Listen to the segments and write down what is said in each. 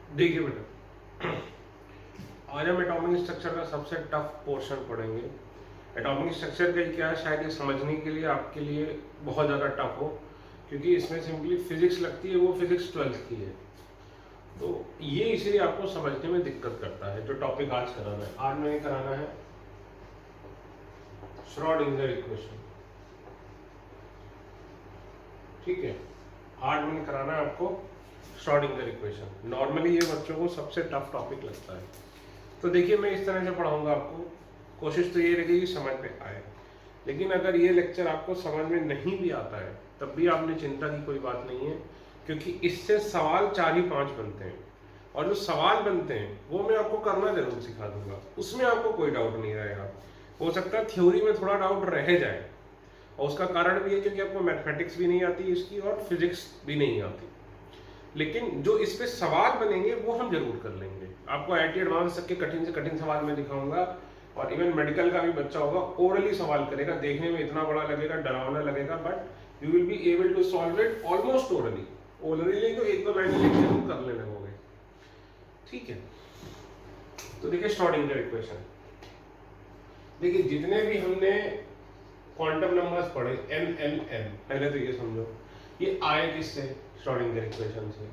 देखिए बेटा, आज हम एटॉमिक स्ट्रक्चर का सबसे टफ पोर्शन पढ़ेंगे। एटॉमिक स्ट्रक्चर का क्या है, शायद ये समझने के लिए आपके लिए बहुत ज़्यादा टफ हो, क्योंकि इसमें सिंपली फिजिक्स लगती है, वो फिजिक्स 12th की है। तो ये इसलिए आपको समझने में दिक्कत करता है। जो टॉपिक आज कराना है, आज मैंने कराना है श्रोडिंगर इक्वेशन। ठीक है, आज मैंने कराना है आपको श्रोडिंगर इक्वेशन। नॉर्मली ये बच्चों को सबसे टफ टॉपिक लगता है। तो देखिए, मैं इस तरह से पढ़ाऊंगा आपको। कोशिश तो ये रहेगी कि समझ में आए, लेकिन अगर ये लेक्चर आपको समझ में नहीं भी आता है तब भी आपने चिंता की कोई बात नहीं है, क्योंकि इससे सवाल 4 ही 5 बनते हैं, और जो सवाल बनते हैं वो मैं आपको करना जरूर सिखा दूंगा। उसमें आपको कोई डाउट नहीं रहेगा। हो सकता है थ्योरी में थोड़ा डाउट रह जाए, और उसका कारण भी है क्योंकि आपको मैथमेटिक्स भी नहीं आती इसकी, और फिजिक्स भी नहीं आती। लेकिन जो इस पे सवाल बनेंगे वो हम जरूर कर लेंगे। आपको आईटी एडवांस तक के कठिन से कठिन सवाल मैं दिखाऊंगा, और इवन मेडिकल का भी बच्चा होगा ओरली सवाल करेगा। देखने में इतना बड़ा लगेगा, डरावना लगेगा, but you will be able to solve it almost orally. Orally तो एक दो लाइन लिख जरूर कर लेने होंगे। ठीक है, तो देखिए श्रोडिंगर इक्वेशन। देखिए, जितने भी हमने क्वांटम नंबर्स पढ़े n, पहले तो ये समझो ये आए किससे? श्रोडिंगर इक्वेशन से।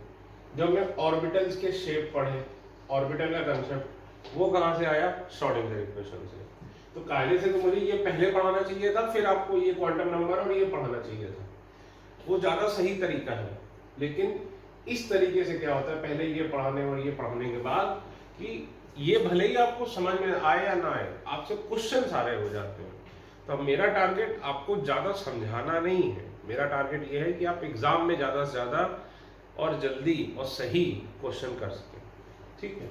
जब मैं ऑर्बिटल्स के शेप पढ़े, ऑर्बिटल का कंसेप्ट, वो कहां से आया? श्रोडिंगर इक्वेशन से। तो कायदे से तो मुझे ये पहले पढ़ाना चाहिए था, फिर आपको ये क्वांटम नंबर और ये पढ़ाना चाहिए था। वो ज्यादा सही तरीका है। लेकिन इस तरीके से क्या होता है, पहले ये पढ़ाने और ये पढ़ाने के बाद कि ये भले ही आपको समझ में आए या ना आए, आपसे क्वेश्चन सारे हो जाते हैं। तो अब मेरा टारगेट आपको ज्यादा समझाना नहीं है। मेरा टारगेट ये है कि आप एग्जाम में ज्यादा से ज्यादा और जल्दी और सही क्वेश्चन कर सकें। ठीक है,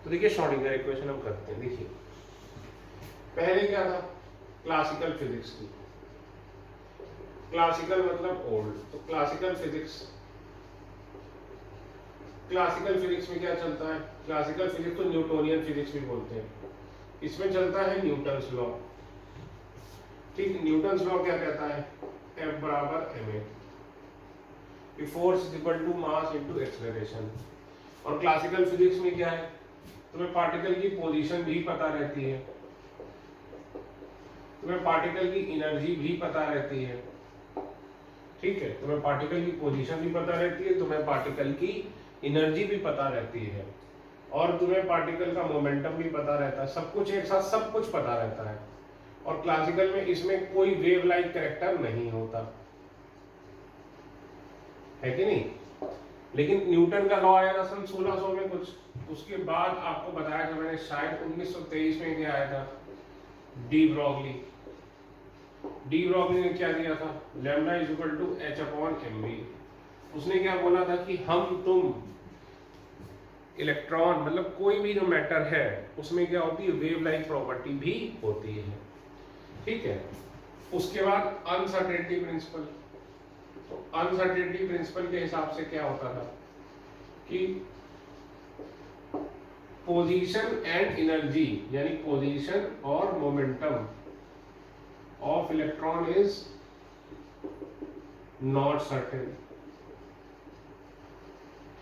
तो देखिए श्रोडिंगर इक्वेशन हम करते हैं। देखिए, पहले क्या था? क्लासिकल फिजिक्स की। क्लासिकल मतलब ओल्ड, तो क्लासिकल फिजिक्स। क्लासिकल फिजिक्स में क्या चलता है? क्लासिकल फिजिक्स को न्यूटोनियन फिजिक्स भी बोलते हैं। इसमें चलता है न्यूटन्स लॉ। ठीक, न्यूटन्स लॉ क्या कहता है? F बराबर ma, force is equal to mass into acceleration. और क्लासिकल फिजिक्स में क्या है? तुम्हें पार्टिकल की पोजीशन भी पता रहती है, तुम्हें पार्टिकल की एनर्जी भी पता रहती है। ठीक है, तुम्हें पार्टिकल की पोजीशन भी पता रहती है, तुम्हें पार्टिकल की एनर्जी भी पता रहती है, और तुम्हें पार्टिकल का मोमेंटम भी पता रहता है। सब कुछ एक साथ सब कुछ पता रहता है। और क्लासिकल में इसमें कोई वेव लाइक कैरेक्टर नहीं होता है कि नहीं। लेकिन न्यूटन का लॉ आया था सन 1600 में कुछ, उसके बाद आपको बताया था मैंने, शायद 1923 में क्या आया था? De Broglie. डी ब्रॉगली ने क्या दिया था? Lambda is equal to h upon m v. उसने क्या बोला था कि हम तुम इलेक्ट्रॉन, मतलब कोई भी जो मैटर है उसमें क्या होती है? वेव लाइक प्रॉपर्टी भी होती है। ठीक है, उसके बाद अनसर्टेनिटी प्रिंसिपल। तो अनसर्टेनिटी प्रिंसिपल के हिसाब से क्या होता था कि पोजीशन एंड एनर्जी, यानी पोजीशन और momentum of electron is not certain.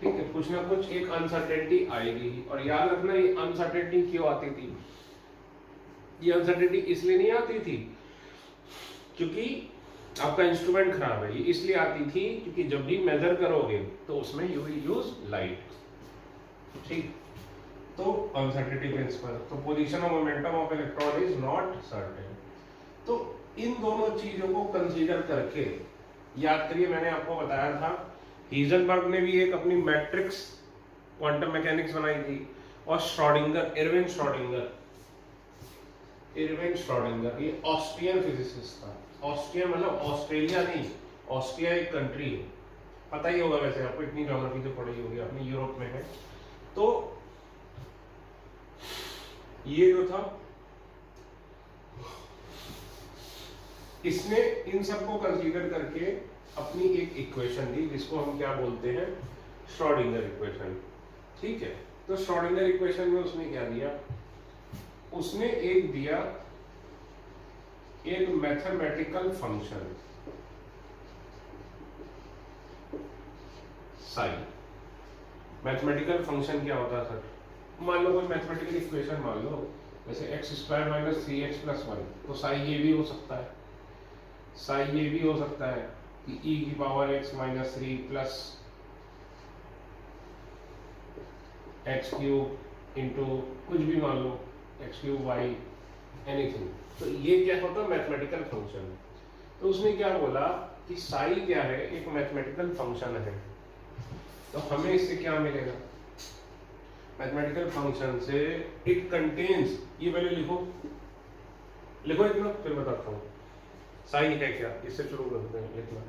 ठीक है, कुछ ना कुछ एक अनसर्टेनिटी आएगी। और याद रखना, ये अनसर्टेनिटी क्यों आती थी? ये अनसर्टेनिटी इसलिए नहीं आती थी क्योंकि आपका इंस्ट्रूमेंट खराब है। ये इसलिए आती थी क्योंकि जब भी मेजर करोगे तो उसमें यू विल यूज लाइट। ठीक, तो अनसर्टेनिटी प्रिंसिपल, तो पोजीशन और momentum of electron is not certain. तो इन दोनों चीजों को कंसीडर करके याद करिए, मैंने आपको बताया था हीजनबर्ग ने भी एक अपनी मैट्रिक्स क्वांटम मैकेनिक्स बनाई थी, और श्रोडिंगर, इरविन श्रोडिंगर ये ऑस्ट्रियन फिजिसिस्ट था। ऑस्ट्रिया मतलब ऑस्ट्रेलिया नहीं, ऑस्ट्रिया एक कंट्री है, पता ही होगा वैसे आपको, इतनी ज्योग्राफी तो पढ़ी होगी आपने, यूरोप में है। तो ये जो था, इसने इन सबको कंसीडर करके अपनी एक इक्वेशन दी, जिसको हम क्या बोलते हैं? Schrodinger equation. ठीक है, तो श्रोडिंगर इक्वेशन में उसने क्या दिया? उसने एक दिया एक mathematical function sine. Mathematical function क्या होता है सर? मान लो कोई मैथमेटिकल इक्वेशन मान लो, जैसे x square minus three x plus one, तो साई ये भी हो सकता है, साई ये भी हो सकता है कि ई की power x minus three plus x cube into कुछ भी मान लो एक्स क्यूब वाई एनीथिंग। तो ये क्या होता है? Mathematical function. तो उसने क्या बोला कि साई क्या है? एक मैथमेटिकल फंक्शन है। तो हमें इससे क्या मिलेगा? मैथमेटिकल फंक्शन से इट कंटेन्स, ये पहले लिखो, लिखो इतना, फिर बताता हूँ साई है क्या, इससे शुरू करते हैं लिखना।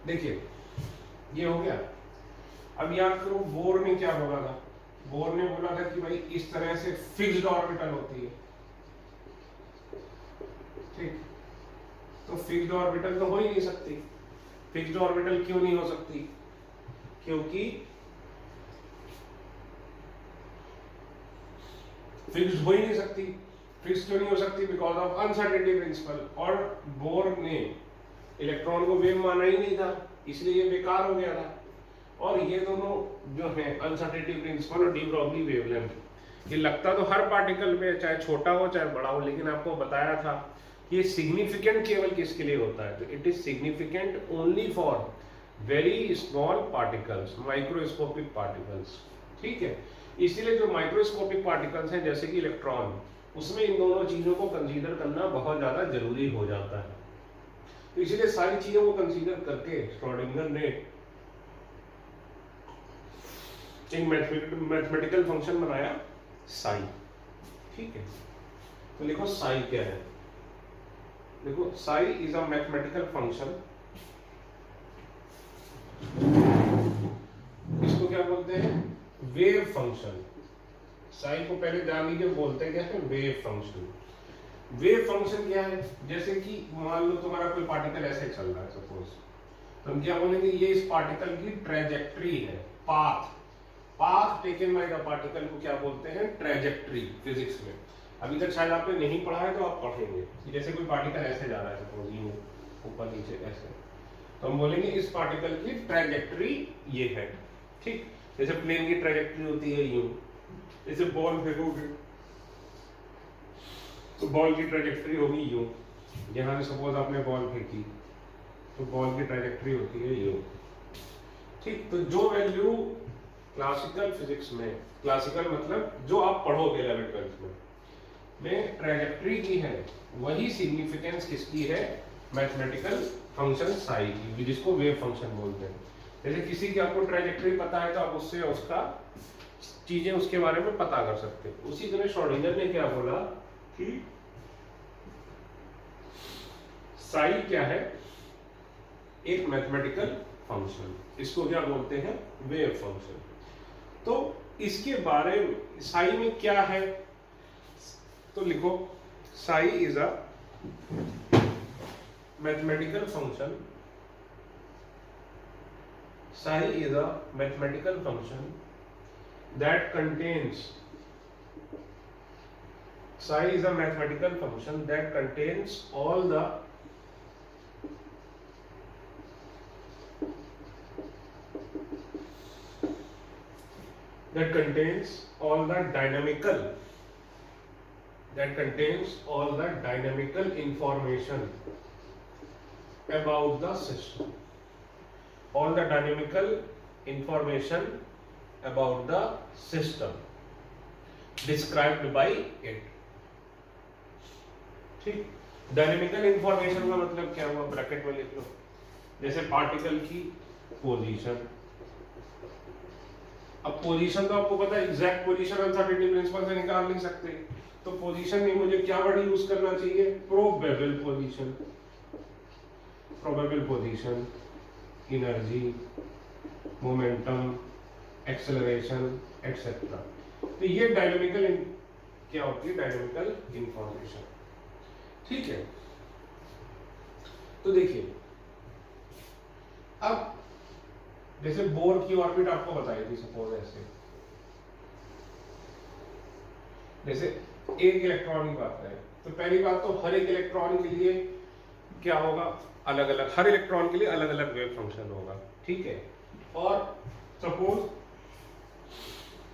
देखिए ये हो गया। अब याद करो बोर ने क्या बोला था? बोर ने बोला था कि भाई इस तरह से फिक्स्ड ऑर्बिटल होती है, ठीक। तो फिक्स्ड ऑर्बिटल तो हो ही नहीं सकती। फिक्स्ड ऑर्बिटल क्यों नहीं हो सकती? क्योंकि फिक्स्ड हो ही नहीं सकती। फिक्स्ड क्यों नहीं हो सकती? Because of uncertainty principle. और बोर ने इलेक्ट्रॉन को वेव माना ही नहीं था, इसलिए ये बेकार हो गया था। और ये दोनों जो है अनसर्टेनिटी प्रिंसिपल और डी ब्रॉगली वेवलेंथ, ये लगता तो हर पार्टिकल पे चाहे छोटा हो चाहे बड़ा हो, लेकिन आपको बताया था कि ये सिग्निफिकेंट केवल किसके लिए होता है? तो it is significant only for very small particles, microscopic particles, ठीक है। इसीलिए जो माइक्रोस्कोपिक पार्टिकल्स हैं जैसे कि इलेक्ट्रॉन, उसमें इन दोनों चीजों को कंसीडर करना बहुत ज्यादा जरूरी हो जाता है। तो इसीलिए सारी चीजों को कंसीडर करके श्रोडिंगर ने एक मैथमेटिकल फंक्शन बनाया साई, ठीक है। तो लिखो साई क्या है? देखो Sai is a mathematical function. इसको क्या बोलते हैं? Wave function. साई को पहले जान लीजिए, बोलते क्या है? Wave function. वेव फंक्शन क्या है? जैसे कि मान लो तुम्हारा कोई पार्टिकल ऐसे चल रहा है सपोज, तो हम क्या बोलेंगे? ये इस पार्टिकल की ट्रेजेक्ट्री है, path. Path taken by the particle को क्या बोलते हैं? ट्रेजेक्ट्री, फिजिक्स में। अभी तक शायद आपने नहीं पढ़ा है तो आप पढ़ेंगे कि जैसे कोई पार्टिकल ऐसे जा रहा है सपोज, यूं ऊपर नीचे ऐसे, तो हम बोलेंगे इस पार्टिकल की ट्रेजेक्ट्री ये है, ठीक। जैसे प्लेन की ट्रेजेक्ट्री होती है यूं, जैसे बॉल फेंकोगे तो बॉल की ट्रेजेक्ट्री होगी यूं। यहाँ से सपोज आपने बॉल फेंकी तो बॉल की ट्रेजेक्ट्री होती है यूं, ठीक। तो जो वैल्यू क्लासिकल फिजिक्स में, क्लासिकल मतलब जो आप पढ़ोगे 11th 12th में ट्रेजेक्ट्री की है, वही सिग्निफिकेंस किसकी है? मैथमेटिकल फंक्शन साई की, जिसको वेव फंक्शन बोलते हैं। जैसे किसी की आपको ट्रेजेक्ट्री पता है तो आप उससे उसका चीजें उसके बारे में पता कर सकते हैं। उसी तरह श्रोडिंगर ने क्या बोला कि साई क्या है? एक मैथमेटिकल फंक्शन। इसको क्या बोलते हैं? Wave function. तो इसके बारे में साई में क्या है? तो लिखो Sai is a mathematical function. Psi is a mathematical function that contains psi is a mathematical function that contains all the dynamical information about the system. All the dynamical information about the system described by it, ठीक। Dynamical information का मतलब क्या हुआ? Bracket में लिख लो। जैसे particle की position, अब पोजीशन तो आपको पता है, एग्जैक्ट पोजीशन अनसर्टेनिटी प्रिंसिपल से निकाल नहीं सकते, तो पोजीशन में मुझे क्या वर्ड यूज करना चाहिए? Probable position. Probable position, energy, momentum, acceleration etcetera. तो ये डायनेमिकल क्या होती है? डायनेमिकल इंफॉर्मेशन, ठीक है। तो देखिए अब जैसे बोर की ऑर्बिट आपको बताई थी सपोज ऐसे, जैसे एक इलेक्ट्रॉन की बात करें तो पहली बात तो हर एक इलेक्ट्रॉन के लिए क्या होगा, अलग अलग, हर इलेक्ट्रॉन के लिए अलग अलग वेव फंक्शन होगा, ठीक है। और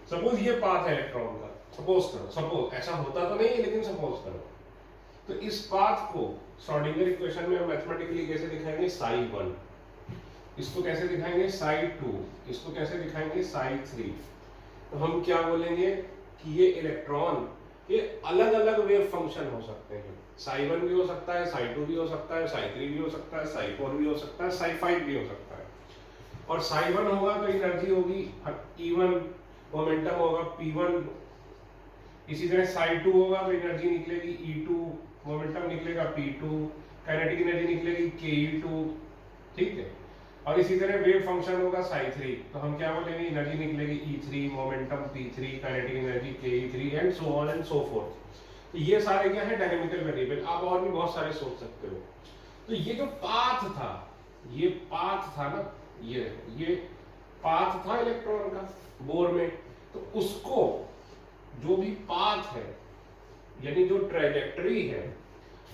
सपोज ये पाथ है इलेक्ट्रॉन का, सपोज ऐसा होता तो नहीं है लेकिन सपोज करो, तो इस पाथ को श्रोडिंगर इक्वेशन में मैथमेटिकली कैसे दिखाएंगे, साई 1, इसको कैसे दिखाएंगे साई 2, इसको कैसे दिखाएंगे साई 3। तो हम क्या बोलेंगे कि ये इलेक्ट्रॉन ये अलग अलग वेव फंक्शन हो सकते हैं, साई 1 भी हो सकता है, साई 2 भी हो सकता है, साई 3 भी हो सकता है, साई 4 भी हो सकता है, साई 5 भी हो सकता है। और साई 1 होगा तो एनर्जी होगी E1, मोमेंटम होगा P1, इसी तरह साई 2 होगा तो एनर्जी निकलेगी E2, मोमेंटम निकलेगा P2, काइनेटिक एनर्जी निकलेगी Ke2, ठीक है। और इसी तरह वेव फंक्शन होगा साई 3, तो हम क्या बोलेंगे, एनर्जी निकलेगी E3, momentum P3, kinetic energy Ke3 and so on and so fourth. तो ये सारे क्या है डायनामिकल वेरिएबल, आप और भी बहुत सारे सोच सकते हो। तो ये जो पाथ था, ये पाथ था ना, ये पाथ था इलेक्ट्रॉन का बोर में, तो उसको जो भी पाथ है यानी जो ट्रैजेक्टरी है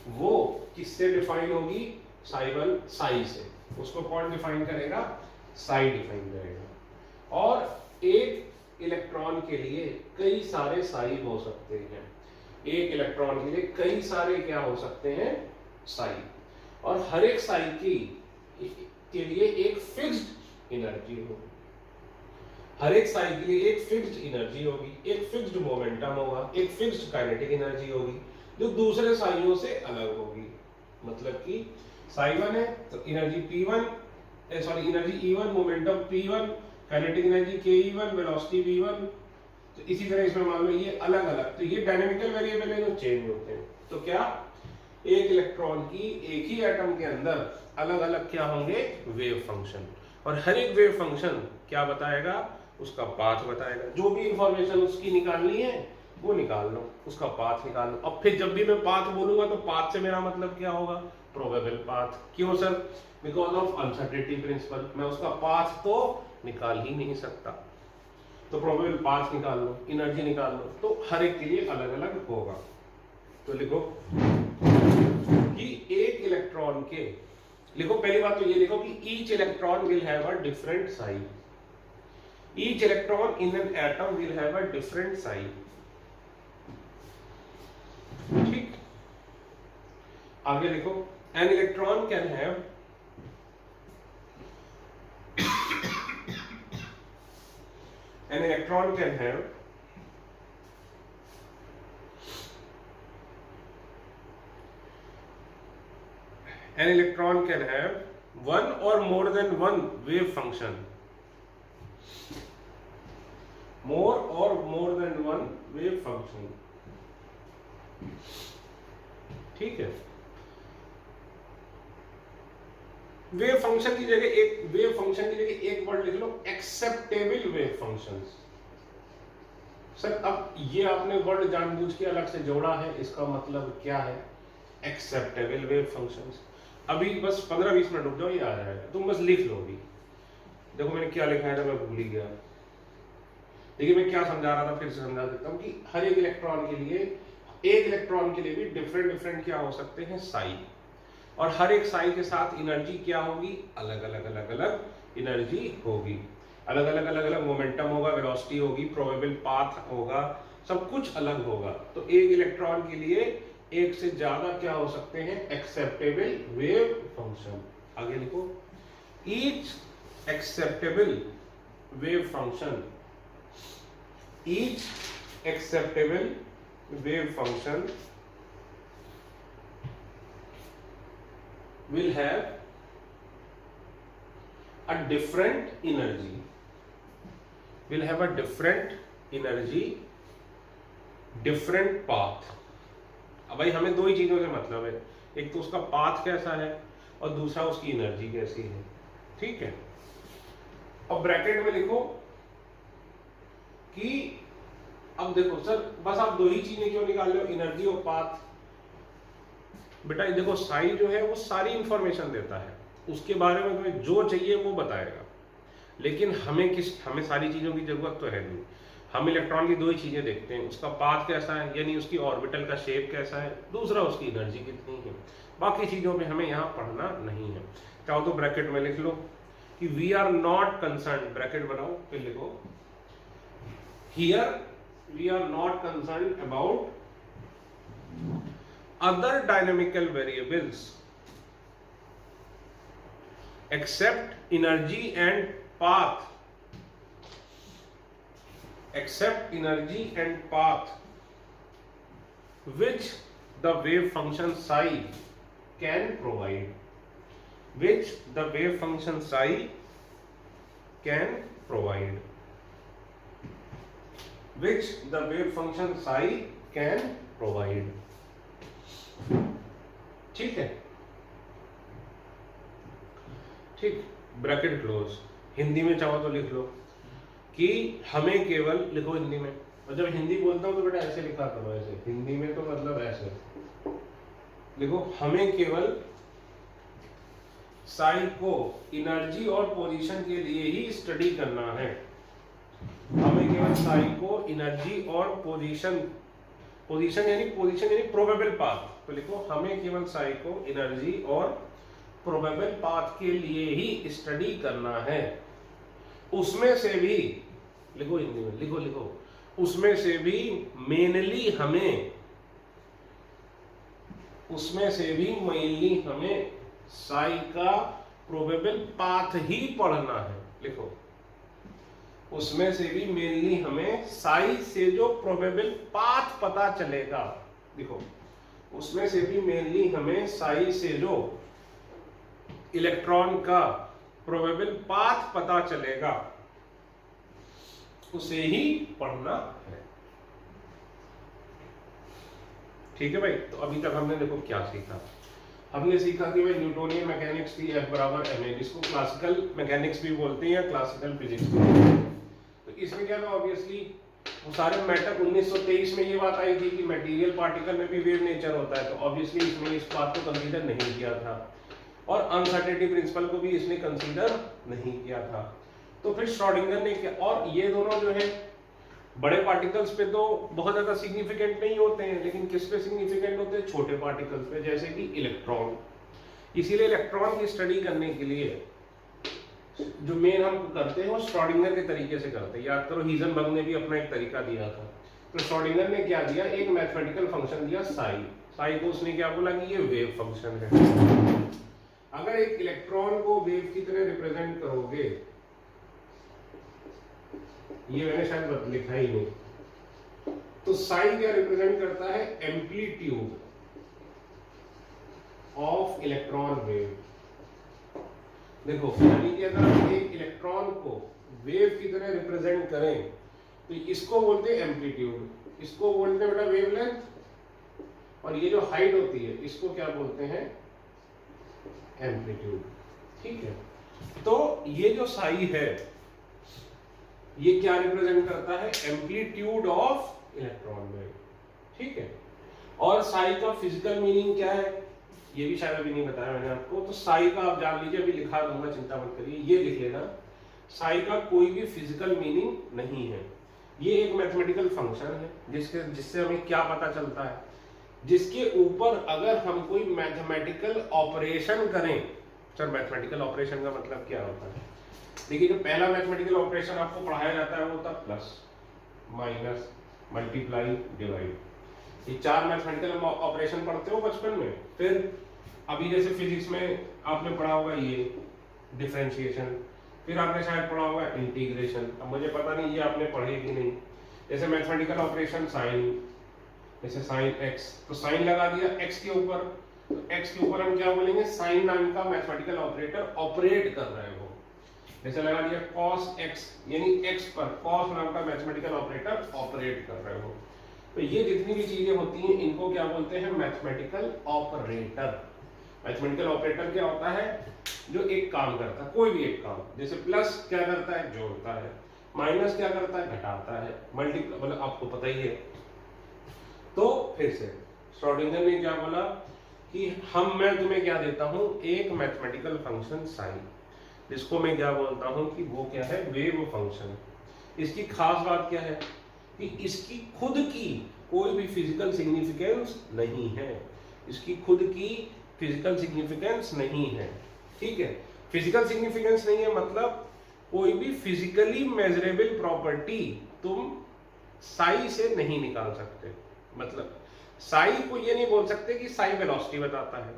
वो किससे डिफाइन होगी, साई 1 साई से, उसको कौन डिफाइन करेगा, साई डिफाइन करेगा। और एक इलेक्ट्रॉन के लिए कई सारे साई हो सकते हैं, एक इलेक्ट्रॉन के लिए कई सारे क्या हो सकते हैं, साई, और हर एक साई के लिए एक फिक्स्ड एनर्जी होगी, हर एक साई के लिए एक फिक्स्ड एनर्जी होगी, एक फिक्स्ड मोमेंटम होगा, एक फिक्स्ड काइनेटिक एनर्जी होगी जो दूसरे साइयों से अलग होगी। मतलब कि साई 1 है तो energy P1, energy E1, momentum P1, kinetic energy Ke1, velocity V1। तो इसी तरह इसमें मान लो ये अलग अलग, तो ये डायनामिकल वेरिएबल है जो चेंज होते हैं। तो क्या एक इलेक्ट्रॉन की एक ही एटम के अंदर अलग अलग क्या होंगे, वेव फंक्शन, और हर एक वेव फंक्शन क्या बताएगा, उसका पाथ बताएगा। जो भी इंफॉर्मेशन उसकी निकालनी है वो निकाल लो, उसका पाथ निकाल लो। अब फिर जब भी मैं पाथ बोलूंगा तो पाथ से मेरा मतलब क्या होगा, प्रोबेबल पाथ। क्यों sir, because of uncertainty principle, मैं उसका पाथ तो निकाल ही नहीं सकता, तो प्रोबेबल पाथ निकाल लो, एनर्जी निकाल लो, तो हर एक के लिए अलग अलग होगा। तो लिखो कि एक इलेक्ट्रॉन के, लिखो पहली बात तो ये लिखो कि each electron will have a different sign, each electron in an atom will have a different sign, ठीक। आगे लिखो an electron can have an electron can have one or more than one wave function, more or more than one wave function, ठीक है। Wave function की जगह एक word लिख लो, acceptable wave functions. Sir अब ये आपने वर्ड जानबूझ के अलग से जोड़ा है, इसका मतलब क्या है, एक्सेप्टेबल वेव फंक्शंस। अभी बस 15-20 मिनट रुक जाओ, ये आ जाएगा, तुम बस लिख लो। अभी देखो मैंने क्या लिखा है था, मैं भूल ही गया। देखिए मैं क्या समझा रहा था, फिर से समझा देता हूँ कि हर एक इलेक्ट्रॉन के लिए, एक इलेक्ट्रॉन के लिए भी डिफरेंट क्या हो सकते हैं, साई, और हर एक साई के साथ एनर्जी क्या होगी, अलग अलग एनर्जी होगी, अलग अलग मोमेंटम होगा, वेलोसिटी होगी, प्रोबेबल पाथ होगा, सब कुछ अलग होगा। तो एक इलेक्ट्रॉन के लिए एक से ज्यादा क्या हो सकते हैं, एक्सेप्टेबल वेव फंक्शन। आगे लिखो each acceptable wave function, each acceptable wave function will have a different energy, will have a different energy, different path। अब भाई हमें दो ही चीजों से मतलब है, एक तो उसका पाथ कैसा है और दूसरा उसकी एनर्जी कैसी है, ठीक है। अब ब्रैकेट में लिखो कि, अब देखो सर बस आप दो ही चीजें क्यों निकाल रहे हो, एनर्जी और पाथ। बेटा देखो साई जो है वो सारी इंफॉर्मेशन देता है, उसके बारे में तुम्हें जो चाहिए वो बताएगा, लेकिन हमें सारी चीजों की जरूरत तो है नहीं। हम इलेक्ट्रॉन की दो ही चीजें देखते हैं, उसका पाथ कैसा है यानी उसकी ऑर्बिटल का शेप कैसा है, दूसरा उसकी एनर्जी कितनी है। बाकी चीजों में हमें यहाँ पढ़ना नहीं है। चाहो तो ब्रैकेट में लिख लो कि we are not concern, bracket बनाओ फिर लिखो here we are not concern about other dynamical variables except energy and path, except energy and path which the wave function psi can provide, which the wave function psi can provide, which the wave function psi can provide। ठीक है, ठीक, bracket close. Hindi में चाहो तो लिख लो कि हमें केवल, लिखो हिंदी में, और जब हिंदी बोलता हूं तो बेटा ऐसे लिखा करो, ऐसे हिंदी में तो मतलब ऐसे लिखो, हमें केवल साई को एनर्जी और पोजीशन के लिए ही स्टडी करना है, हमें केवल साई को एनर्जी और पोजीशन, पोजीशन यानी प्रोबेबल पाथ, तो लिखो हमें केवल साई को एनर्जी और प्रोबेबल पाथ के लिए ही स्टडी करना है। उसमें से भी, लिखो हिंदी में, लिखो उसमें से भी मेनली हमें, उसमें से भी मेनली हमें साई का प्रोबेबल पाथ ही पढ़ना है। लिखो उसमें से भी मेनली हमें साई से जो प्रोबेबल पाथ पता चलेगा, देखो उसमें से भी मेनली हमें साई से जो इलेक्ट्रॉन का प्रोबेबल पाथ पता चलेगा उसे ही पढ़ना है। ठीक है भाई, तो अभी तक हमने देखो क्या सीखा, हमने सीखा कि भाई न्यूटोनियन मैकेनिक्स की F बराबर ma, जिसको क्लासिकल मैकेनिक्स भी बोलते हैं या क्लासिकल फिजिक्स भी बोलते हैं। तो इसमें क्या था, ऑब्वियसली वो सारे मैटर 1923 में ये बात आई थी कि मटेरियल पार्टिकल में भी वेव नेचर होता है, तो ऑब्वियसली इसमें इस बात को कंसीडर नहीं किया था और अनसर्टेनिटी प्रिंसिपल को भी इसने कंसीडर नहीं किया था। तो फिर श्रोडिंगर ने क्या, और ये दोनों जो है बड़े पार्टिकल्स पे तो बहुत ज्यादा सिग्निफिकेंट नहीं होते हैं, लेकिन किस पे सिग्निफिकेंट होते हैं, छोटे पार्टिकल्स पे, जैसे कि इलेक्ट्रॉन। इसीलिए इलेक्ट्रॉन की स्टडी करने के लिए जो मेन हम करते हैं वो श्रोडिंगर के तरीके से करते हैं। याद करो हीजनबर्ग ने भी अपना एक तरीका दिया था। तो श्रोडिंगर ने क्या दिया, एक मैथमेटिकल फंक्शन दिया साई, साई को उसने क्या बोला कि ये वेव फंक्शन है। अगर एक इलेक्ट्रॉन को वेव की तरह रिप्रेजेंट करोगे, ये मैंने शायद लिखा ही नहीं, तो साई क्या रिप्रेजेंट करता है, एम्पलीट्यूड ऑफ इलेक्ट्रॉन वेव। देखो यानी कि अगर हम एक इलेक्ट्रॉन को वेव की तरह रिप्रेजेंट करें तो इसको बोलते हैं एम्पलीट्यूड, इसको बोलते हैं बेटा वेवलेंथ, और ये जो हाइट होती है इसको क्या बोलते हैं, एम्पलीट्यूड। ठीक है, तो ये जो साई है ये क्या रिप्रेजेंट करता है, एम्पलीट्यूड ऑफ इलेक्ट्रॉन वेव। ठीक है, और साई का फिजिकल मीनिंग क्या है ये भी शायद अभी नहीं बताया मैंने आपको, तो साई का आप जान लीजिए, अभी लिखा दूंगा, चिंता मत करिए, ये लिख लेना, साई का कोई भी फिजिकल मीनिंग नहीं है, ये एक मैथमेटिकल फंक्शन है जिससे हमें क्या पता चलता है, जिसके ऊपर अगर हम कोई मैथमेटिकल ऑपरेशन करें। सर मैथमेटिकल ऑपरेशन का मतलब क्या होता है, देखिए जो पहला मैथमेटिकल ऑपरेशन आपको पढ़ाया जाता है वो होता है प्लस, माइनस, मल्टीप्लाई, डिवाइड। ये 4 मैथमेटिकल ऑपरेशन पढ़ते हो बचपन में। फिर अभी जैसे फिजिक्स में आपने पढ़ा होगा ये डिफरेंशिएशन, फिर आपने शायद पढ़ा होगा इंटीग्रेशन, अब मुझे पता नहीं ये आपने पढ़े कि नहीं। जैसे मैथमेटिकल ऑपरेशन साइन, जैसे साइन एक्स, तो साइन लगा दिया एक्स के ऊपर, तो एक्स के ऊपर हम क्या बोलेंगे, साइन नाम का मैथमेटिकल ऑपरेटर ऑपरेट कर रहे हो। जैसे लगा दिया कॉस एक्स, यानी एक्स पर कॉस नाम का मैथमेटिकल ऑपरेटर ऑपरेट कर रहे हो। तो ये जितनी भी चीजें होती हैं इनको क्या बोलते हैं, मैथमेटिकल ऑपरेटर। मैथमेटिकल ऑपरेटर क्या होता है, जो एक काम करता है, कोई भी एक काम। जैसे प्लस क्या करता है, जोड़ता है, माइनस क्या करता है, घटाता है, मल्टीप्लाई, मतलब आपको पता ही है। तो फिर से श्रोडिंगर ने क्या बोला कि मैं तुम्हें क्या देता हूं, एक मैथमेटिकल फंक्शन साइन, जिसको मैं क्या बोलता हूं कि वो क्या है, वेव फंक्शन। इसकी खास बात क्या है कि इसकी खुद की कोई भी फिजिकल सिग्निफिकेंस नहीं है, इसकी खुद की फिजिकल सिग्निफिकेंस नहीं है, ठीक है। फिजिकल सिग्निफिकेंस नहीं है मतलब कोई भी फिजिकली मेजरेबल प्रॉपर्टी तुम साई से नहीं निकाल सकते। मतलब साई को ये नहीं बोल सकते कि साई वेलोसिटी बताता है,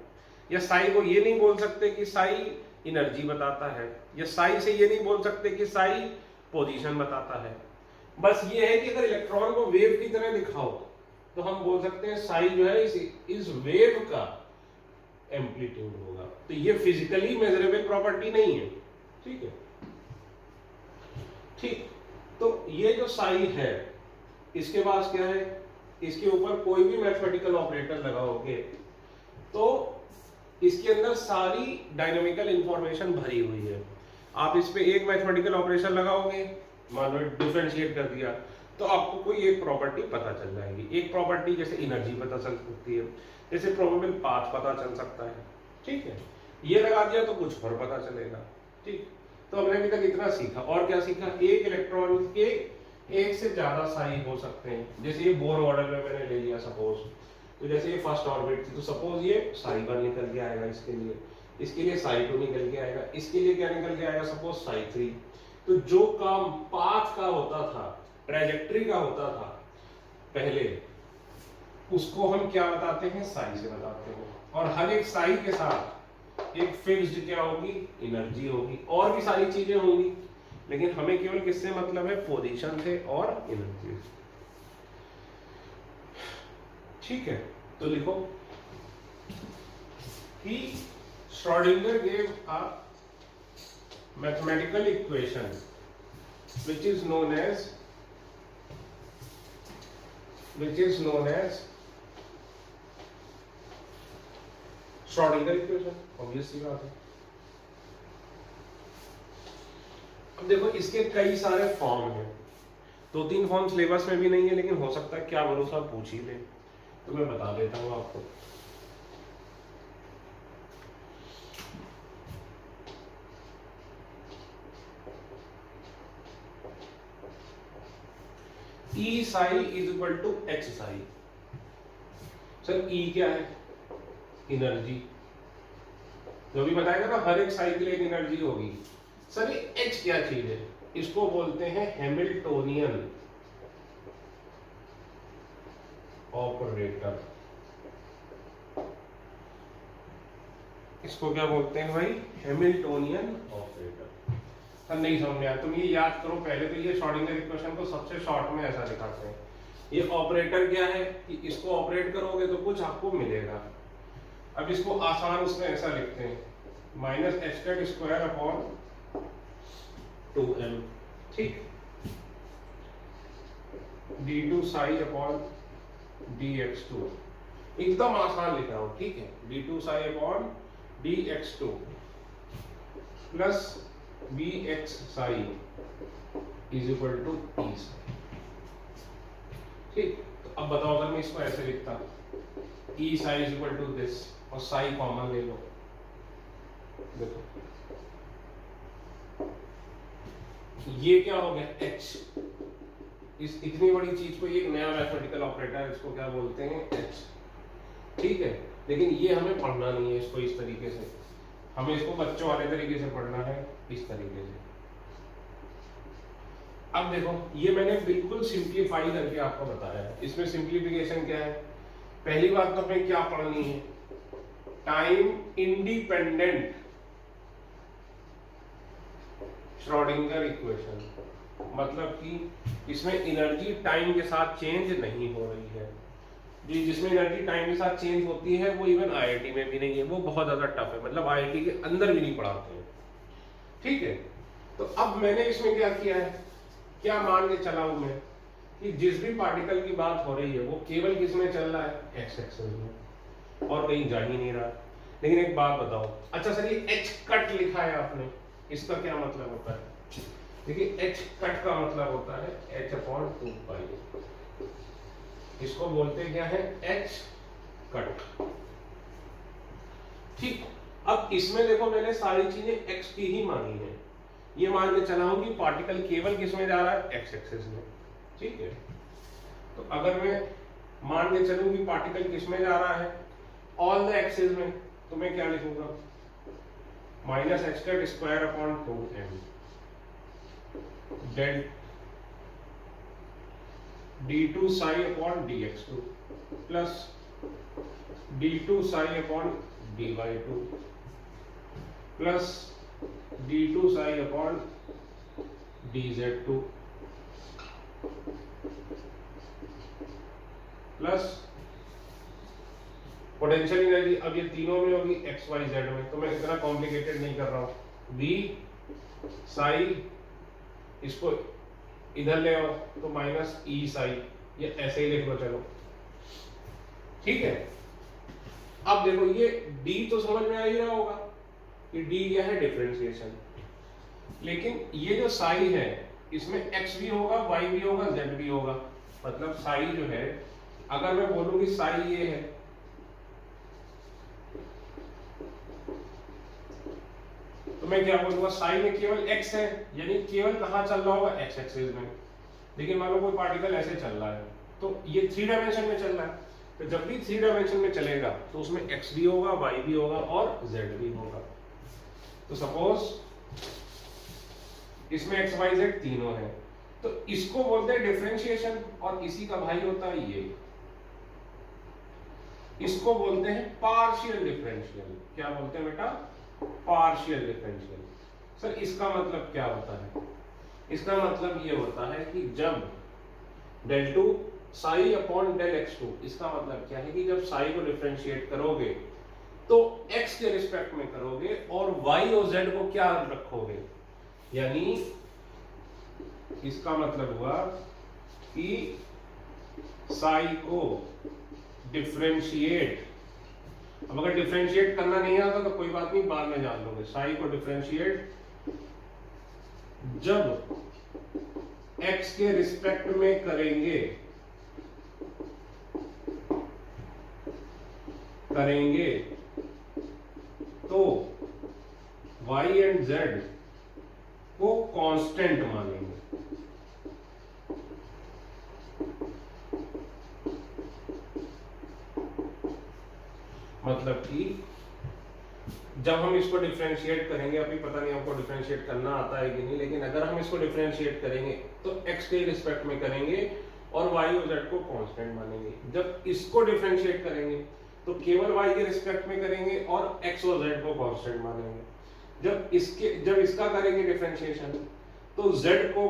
या साई को ये नहीं बोल सकते कि साई एनर्जी बताता है, या साई से ये नहीं बोल सकते कि साई पोजीशन बताता है। बस ये है कि अगर इलेक्ट्रॉन को वेव की तरह दिखाओ तो हम बोल सकते हैं साई जो है इस वेव का एम्पलीट्यूड होगा। तो ये फिजिकली मेजरेबल प्रॉपर्टी नहीं है, ठीक है। ठीक, तो ये जो साई है इसके पास क्या है, इसके ऊपर कोई भी मैथमेटिकल ऑपरेटर लगाओगे तो इसके अंदर सारी डायनामिकल इंफॉर्मेशन भरी हुई है। आप इस पे एक मैथमेटिकल ऑपरेशन लगाओगे, मान लो डिफरेंशिएट कर दिया, तो आपको कोई एक प्रॉपर्टी पता चल जाएगी। एक प्रॉपर्टी जैसे एनर्जी पता चल सकती है, जैसे प्रोबेबल पाथ पता चल सकता है, ठीक है। ये लगा दिया तो कुछ और पता चलेगा, ठीक। तो हमने अभी तक इतना सीखा। और क्या सीखा, एक इलेक्ट्रॉन के एक से ज्यादा साई हो सकते हैं। जैसे ये बोर मॉडल में मैंने ले लिया सपोज, तो जैसे ये फर्स्ट ऑर्बिट थी तो सपोज ये साई 1 निकल के आएगा, इसके लिए साई 2 निकल के आएगा, इसके लिए क्या निकल के आएगा, सपोज साई 3। तो जो काम पाथ का होता था, ट्रेजेक्टरी का होता था पहले, उसको हम क्या बताते हैं, साई से बताते हैं। और हर एक साई के साथ एक फिक्स्ड क्या होगी, एनर्जी होगी, और भी सारी चीजें होंगी, लेकिन हमें केवल किससे मतलब है, पोजीशन से और एनर्जी से, ठीक है। तो लिखो कि Schrodinger gave a mathematical equation which is known as Schrodinger equation. Obvious सी बात है। अब देखो इसके कई सारे फॉर्म हैं, 2-3 फॉर्म सिलेबस में भी नहीं है, लेकिन हो सकता है क्या भरोसा पूछ ही ले, तो मैं बता देता हूं आपको। E psi is equal to H psi। Sir E क्या है, एनर्जी, जो भी बताएगा ना हर एक साई के लिए एक एनर्जी होगी। सर ये H क्या चीज है, इसको बोलते हैं हैमिल्टोनियन ऑपरेटर। इसको क्या बोलते हैं भाई, हैमिल्टोनियन ऑपरेटर। सर नहीं समझ में आया, तुम ये याद करो पहले। तो ये श्रोडिंगर इक्वेशन को सबसे शॉर्ट में ऐसा दिखाते हैं। ये ऑपरेटर क्या है कि इसको ऑपरेट करोगे तो कुछ आपको मिलेगा। अब इसको आसान उसमें ऐसा लिखते हैं, -h²/2m, ठीक, d2 psi अपॉन dx2, एकदम आसान लिखा हो, ठीक है। d2 psi upon dx2 plus bx psi is equal to e psi, ठीक। तो अब बताओ अगर मैं इसको ऐसे लिखता, e psi is equal to this, और psi कॉमन ले लो, देखो ये क्या हो गया, h। इस इतनी बड़ी चीज को एक नया मैथमेटिकल ऑपरेटर, इसको क्या बोलते हैं, h, ठीक है। लेकिन ये हमें पढ़ना नहीं है इसको इस तरीके से, हमें इसको बच्चों वाले तरीके से पढ़ना है, इस तरीके से। अब देखो ये मैंने बिल्कुल सिंप्लीफाई करके आपको बताया है। इसमें सिंप्लीफिकेशन क्या है, पहली बात तो हमें क्या पढ़नी है, टाइम इंडिपेंडेंट श्रोडिंगर इक्वेशन। मतलब कि इसमें एनर्जी टाइम के साथ चेंज नहीं हो रही है। जिसमें एनर्जी टाइम के साथ चेंज होती है वो इवन आईआईटी में भी नहीं है, वो बहुत ज्यादा टफ है, मतलब आईआईटी के अंदर भी नहीं पढ़ाते हैं, ठीक है। तो अब मैंने इसमें क्या किया है, क्या मान के चला हूं मैं कि जिस भी पार्टिकल की बात हो रही है वो केवल किस में चल रहा है, एक्स एक्सिस में, और कहीं जा ही नहीं रहा। लेकिन एक बात बताओ, अच्छा सर ये एच कट लिखा है आपने, इसका क्या मतलब होता है, देखिए एच कट का मतलब होता है h/2π, इसको बोलते क्या है, एच कट, ठीक। अब इसमें देखो मैंने सारी चीजें x की ही मानी है, ये मान के चला हूं कि पार्टिकल केवल किस में जा रहा है, एक्स एक्सिस में, ठीक है। तो अगर मैं मान के चलूं कि पार्टिकल किस में जा रहा है, ऑल द एक्सिस में, तो मैं क्या लिखूंगा, minus h cut square upon 2m del d2 psi upon dx2 plus d2 psi upon dy2 plus d2 psi upon dz2 plus potential energy, अब ये तीनों में होगी एक्स वाई जेड में, तो मैं इतना कॉम्प्लिकेटेड नहीं कर रहा हूं, v साई, इसको इधर ले आओ तो माइनस ई साई, ये ऐसे ही लिख लो, चलो ठीक है। अब देखो ये d तो समझ में आ ही रहा होगा कि d क्या है, डिफरेंशिएशन, लेकिन ये जो साई है इसमें x भी होगा, y भी होगा, z भी होगा, मतलब साई जो है, अगर मैं बोलूं कि साई ये है, तो मैं क्या बोलूंगा, साई में केवल x है, यानी केवल कहां चल रहा होगा, x एक्सिस में। लेकिन मान लो कोई पार्टिकल ऐसे चल रहा है, तो ये 3 डायमेंशन में चल रहा है, तो जब भी 3 डायमेंशन में चलेगा तो उसमें x भी होगा, y भी होगा और z भी होगा। तो सपोज इसमें x y z तीनों है, तो इसको बोलते हैं डिफरेंशिएशन, और इसी का भाई होता है ये, इसको बोलते हैं पार्शियल डिफरेंशियल। क्या बोलते हैं बेटा, पार्शियल डिफरेंशियल। सर इसका मतलब क्या होता है, इसका मतलब ये होता है कि जब del two psi upon del x two, इसका मतलब क्या है कि जब साई को डिफरेंशिएट करोगे तो x के रिस्पेक्ट में करोगे और y और z को क्या रखोगे, यानी इसका मतलब हुआ कि साई को डिफरेंशिएट, अब अगर डिफरेंशिएट करना नहीं आता तो कोई बात नहीं, बाद में जान लोगे, साई को डिफरेंशिएट जब x के रिस्पेक्ट में करेंगे तो y एंड z को कांस्टेंट मानेंगे। मतलब कि जब हम इसको डिफरेंशिएट करेंगे, अभी पता नहीं हमको डिफरेंशिएट करना आता है कि नहीं, लेकिन अगर हम इसको डिफरेंशिएट करेंगे तो x के रिस्पेक्ट में करेंगे और y और z को कांस्टेंट मानेंगे। जब इसको डिफरेंशिएट करेंगे तो केवल y के रिस्पेक्ट में करेंगे और x और z को कांस्टेंट मानेंगे। जब इसका करेंगे डिफरेंशिएशन तो z को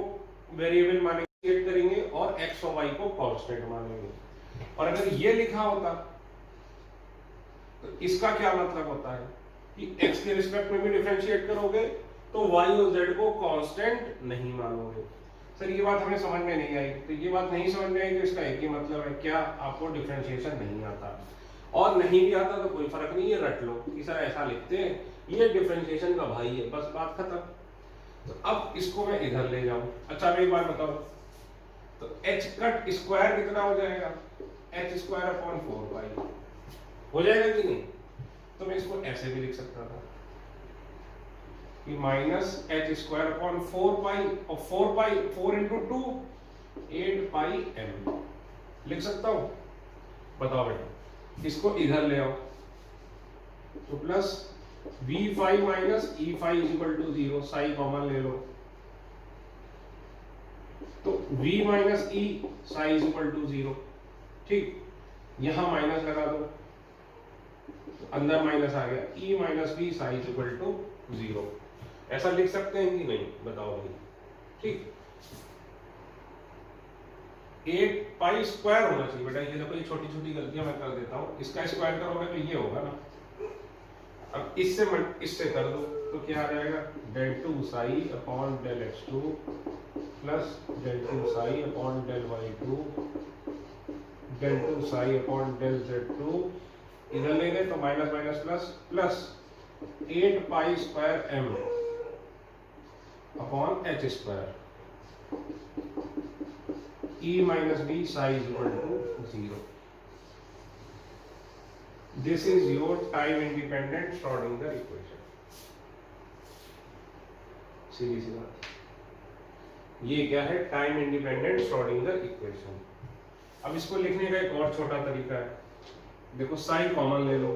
वेरिएबल मानेंगे करेंगे और x और y को कांस्टेंट मानेंगे। और अगर ये लिखा होता तो इसका क्या मतलब होता है कि x के रिस्पेक्ट में भी डिफरेंशिएट करोगे तो y और z को कांस्टेंट नहीं मानोगे। सर ये बात हमें समझ में नहीं आई, तो ये बात नहीं समझ में आई तो इसका एक ही मतलब है, क्या आपको डिफरेंशिएशन नहीं आता, और नहीं भी आता तो कोई फर्क नहीं है, रट लो कि सर ऐसा लिखते हैं, ये डिफरेंशिएशन का भाई है, बस बात खत्म। तो अब इसको मैं इधर ले जाऊं। अच्छा अब एक बात बताओ, तो h कट स्क्वायर कितना हो जाएगा, h स्क्वायर अपॉन 4 पाई हो जाएगा कि नहीं। तो मैं इसको ऐसे भी लिख सकता था कि माइनस एच स्क्वायर अपॉन 4 पाई, और 4 पाई 4 इंटू 2 8 पाई m लिख सकता हूं। बताओ बेटा, इसको इधर ले आओ तो plus v phi minus e phi is equal to 0, psi common ले लो तो v minus e psi is equal to 0, ठीक, यहां माइनस लगा दो तो अंदर माइनस आ गया, e minus b psi is equal to 0। ऐसा लिख सकते हैं कि नहीं, बताओ भाई, ठीक। 8 पाई स्क्वायर होना चाहिए बेटा, ये देखो ये छोटी छोटी गलतियां मैं कर देता हूं, इसका स्क्वायर करोगे तो ये होगा ना, अब इससे कर दो तो क्या आ जाएगा, del two psi upon del x2 plus del two psi upon del y2 del two psi upon del z2, इधर ले गए तो minus minus plus plus 8 pi square m upon h square e minus b psi is equal to 0। This is your time independent Schrodinger equation. सीधी सी बात। ये क्या है? Time independent Schrodinger equation. अब इसको लिखने का एक और छोटा तरीका है, देखो साइन कॉमन ले लो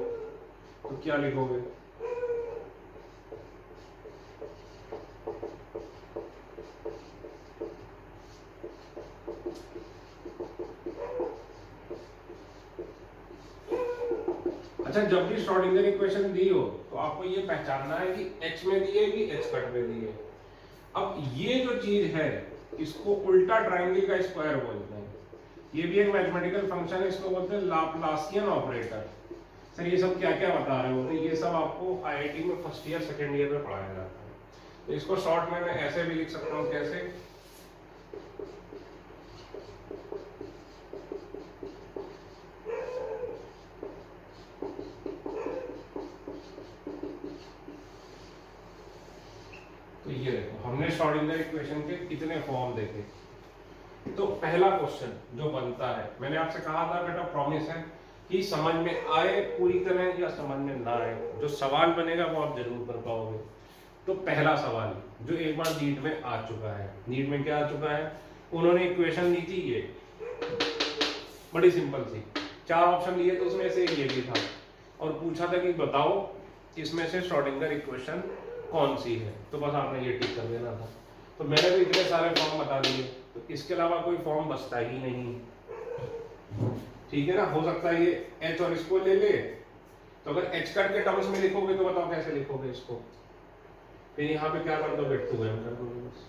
तो क्या लिखोगे? अच्छा, जब भी श्रोडिंगर इक्वेशन दी हो तो आपको ये पहचानना है कि h में दी है कि h कट में दी है। अब ये जो चीज है इसको उल्टा ट्रायंगल का स्क्वायर बोलते हैं। ये भी एक मैथमेटिकल फंक्शन है, इसको बोलते हैं लाप्लासियन ऑपरेटर। सर ये सब क्या क्या बता रहे हो? तो ये सब आपको आईआईटी में फर्स्ट ईयर सेकेंड ईयर में पढ़ाया जाता है। तो इसको शॉर्ट में मैं ऐसे भी लिख सकता हूँ, कैसे? तो ये देखो, हमने श्रोडिंगर इक्वेशन के कितने फॉर्म देखे। तो पहला क्वेश्चन जो बनता है, मैंने आपसे कहा था बेटा प्रॉमिस है कि समझ में आए पूरी तरह या समझ में ना आए, जो सवाल बनेगा वो आप जरूर कर पाओगे। तो पहला सवाल जो एक बार नीट में आ चुका है, नीट में क्या आ चुका है? उन्होंने इक्वेशन दी थी ये बड़ी सिंपल सी, 4 ऑप्शन लिए तो उसमें से ये भी था, और पूछा था कि बताओ इसमें से श्रोडिंगर इक्वेशन कौन सी है। तो बस आपने ये टिक कर देना था। तो मैंने भी इतने सारे फॉर्म बता दिए, तो इसके अलावा कोई फॉर्म बचता ही नहीं, ठीक है ना? हो सकता है ये h और इसको ले ले, तो अगर h कट के टर्म्स में लिखोगे तो बताओ कैसे लिखोगे इसको? फिर यहाँ पे क्या कर दोगे? 2m कर दोगे बस,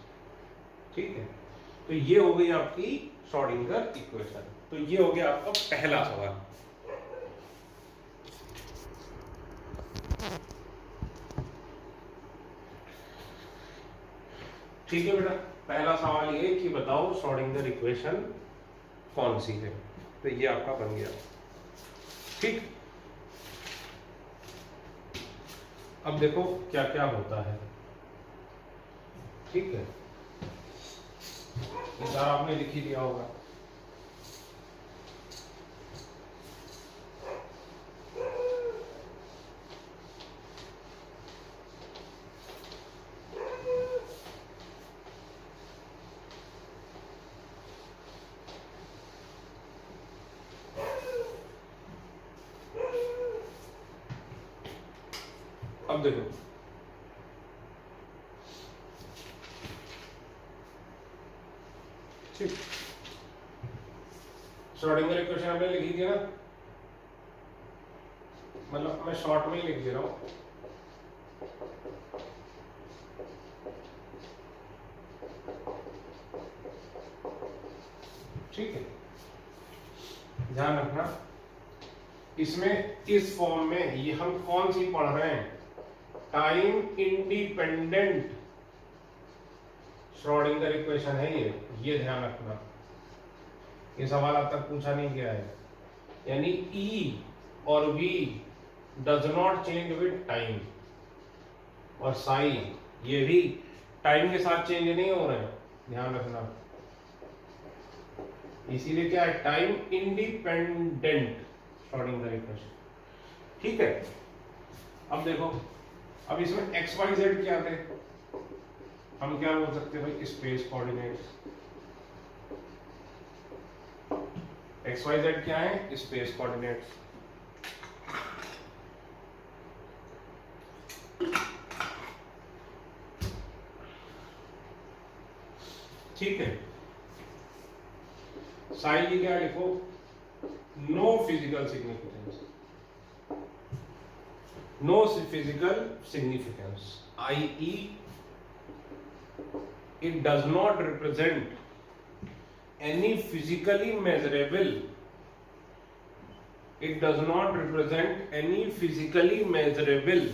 ठीक है? तो ये हो गई आपकी श्रोडिंगर इक्वेशन। तो ये हो गया आपका पहला सवाल। ठीक है बेटा, पहला सवाल ये कि बताओ श्रोडिंगर इक्वेशन कौन सी है। तो ये आपका बन गया, ठीक। अब देखो क्या क्या होता है, ठीक है? ये सारा आपने लिख ही दिया होगा। अब देखो, ठीक, श्रोडिंगर इक्वेशन हमने लिख दिया ना, मतलब मैं शॉर्ट में ही लिख दे रहा हूं। ठीक है, ध्यान रखना इसमें, इस फॉर्म में ये हम कौन सी पढ़ रहे हैं? टाइम इंडिपेंडेंट श्रोडिंगर इक्वेशन है ये ध्यान रखना। ये सवाल अब तक पूछा नहीं गया है, यानी E और V does not change with time, और साइन ये भी टाइम के साथ चेंज नहीं हो रहे हैं, ध्यान रखना। इसीलिए क्या है? टाइम इंडिपेंडेंट श्रोडिंगर इक्वेशन, ठीक है? अब देखो, अब इसमें एक्स वाई जेड क्या थे? हम क्या बोल सकते हैं भाई? Space coordinates. X y z क्या है? Space coordinates. ठीक है, साई की क्या लिखो? No physical significance, no physical significance, i.e. it does not represent any physically measurable, it does not represent any physically measurable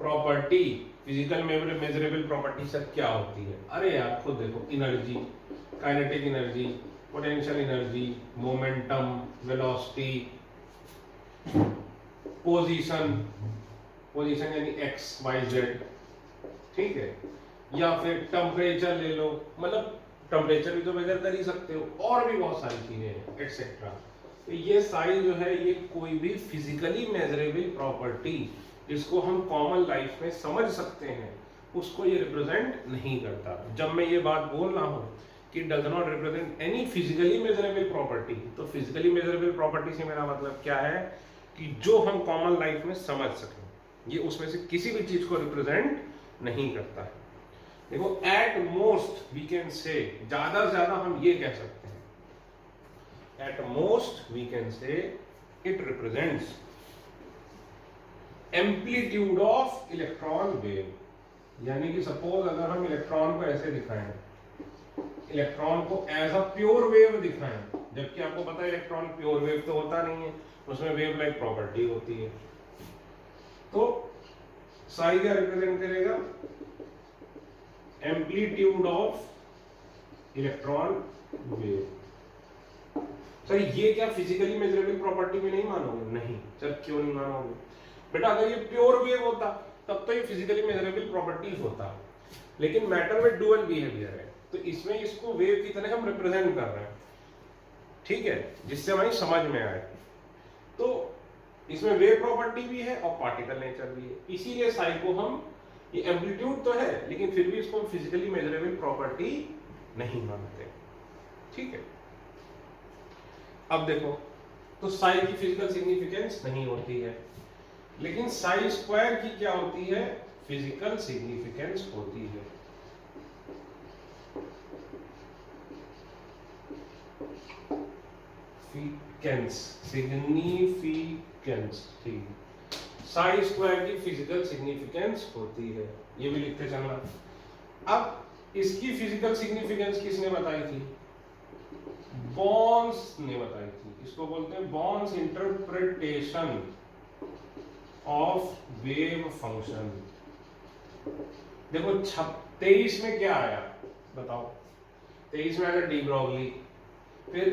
property। Physical measurable property sir क्या होती है? अरे यार खुद देखो, energy, kinetic energy, potential energy, momentum, velocity, position, position यानी x y Z, ठीक है? या फिर टेम्परेचर ले लो, मतलब टेम्परेचर भी तो मेजर कर ही सकते हो, और भी बहुत सारी चीजें हैं एक्सेट्रा। तो ये सारी जो है ये कोई भी फिजिकली मेजरेबल प्रॉपर्टी जिसको हम कॉमन लाइफ में समझ सकते हैं उसको ये रिप्रेजेंट नहीं करता। जब मैं ये बात बोल रहा हूँ कि does not represent any physically measurable property, तो फिजिकली मेजरेबल प्रॉपर्टी से मेरा मतलब क्या है कि जो हम कॉमन लाइफ में समझ सकें, ये उसमें से किसी भी चीज को रिप्रेजेंट नहीं करता है। देखो एट मोस्ट वी कैन से, ज्यादा से ज्यादा हम ये कह सकते हैं, at most we can say it represents amplitude of electron wave. यानी कि सपोज अगर हम इलेक्ट्रॉन को ऐसे दिखाएं, इलेक्ट्रॉन को एज अ प्योर वेव दिखाएं, जबकि आपको पता है इलेक्ट्रॉन प्योर वेव तो होता नहीं है, उसमें वेव लाइक प्रॉपर्टी होती है। तो साई क्या रिप्रेजेंट करेगा, amplitude of electron wave. Sir ये क्या फिजिकली मेजरेबल प्रॉपर्टी में नहीं मानोगे? नहीं। सर क्यों नहीं मानोगे? बेटा अगर ये प्योर वेव होता तब तो ये फिजिकली मेजरेबल प्रॉपर्टीज होता, लेकिन मैटर में डुअल बिहेवियर है, तो इसमें इसको वेव की तरह हम रिप्रेजेंट कर रहे हैं, ठीक है, जिससे हमारी समझ में आए। तो इसमें वेव प्रॉपर्टी भी है और पार्टिकल नेचर भी है, इसीलिए साई को हम, ये एम्पलीट्यूड तो है लेकिन फिर भी इसको हम फिजिकली मेजरेबल प्रॉपर्टी नहीं मानते, ठीक है। अब देखो, तो साई की फिजिकल सिग्निफिकेंस नहीं होती है, लेकिन साई स्क्वायर की क्या होती है, फिजिकल सिग्निफिकेंस होती है। सिग्निफिकेंस, ठीक, साई स्क्वायर की फिजिकल सिग्निफिकेंस होती है, ये भी लिखते चलना। अब इसकी फिजिकल सिग्निफिकेंस किसने बताई थी? बॉर्न्स ने बताई थी। इसको बोलते हैं borns interpretation of wave function. देखो 23 में क्या आया बताओ? 23 में आया डी ब्रॉगली, फिर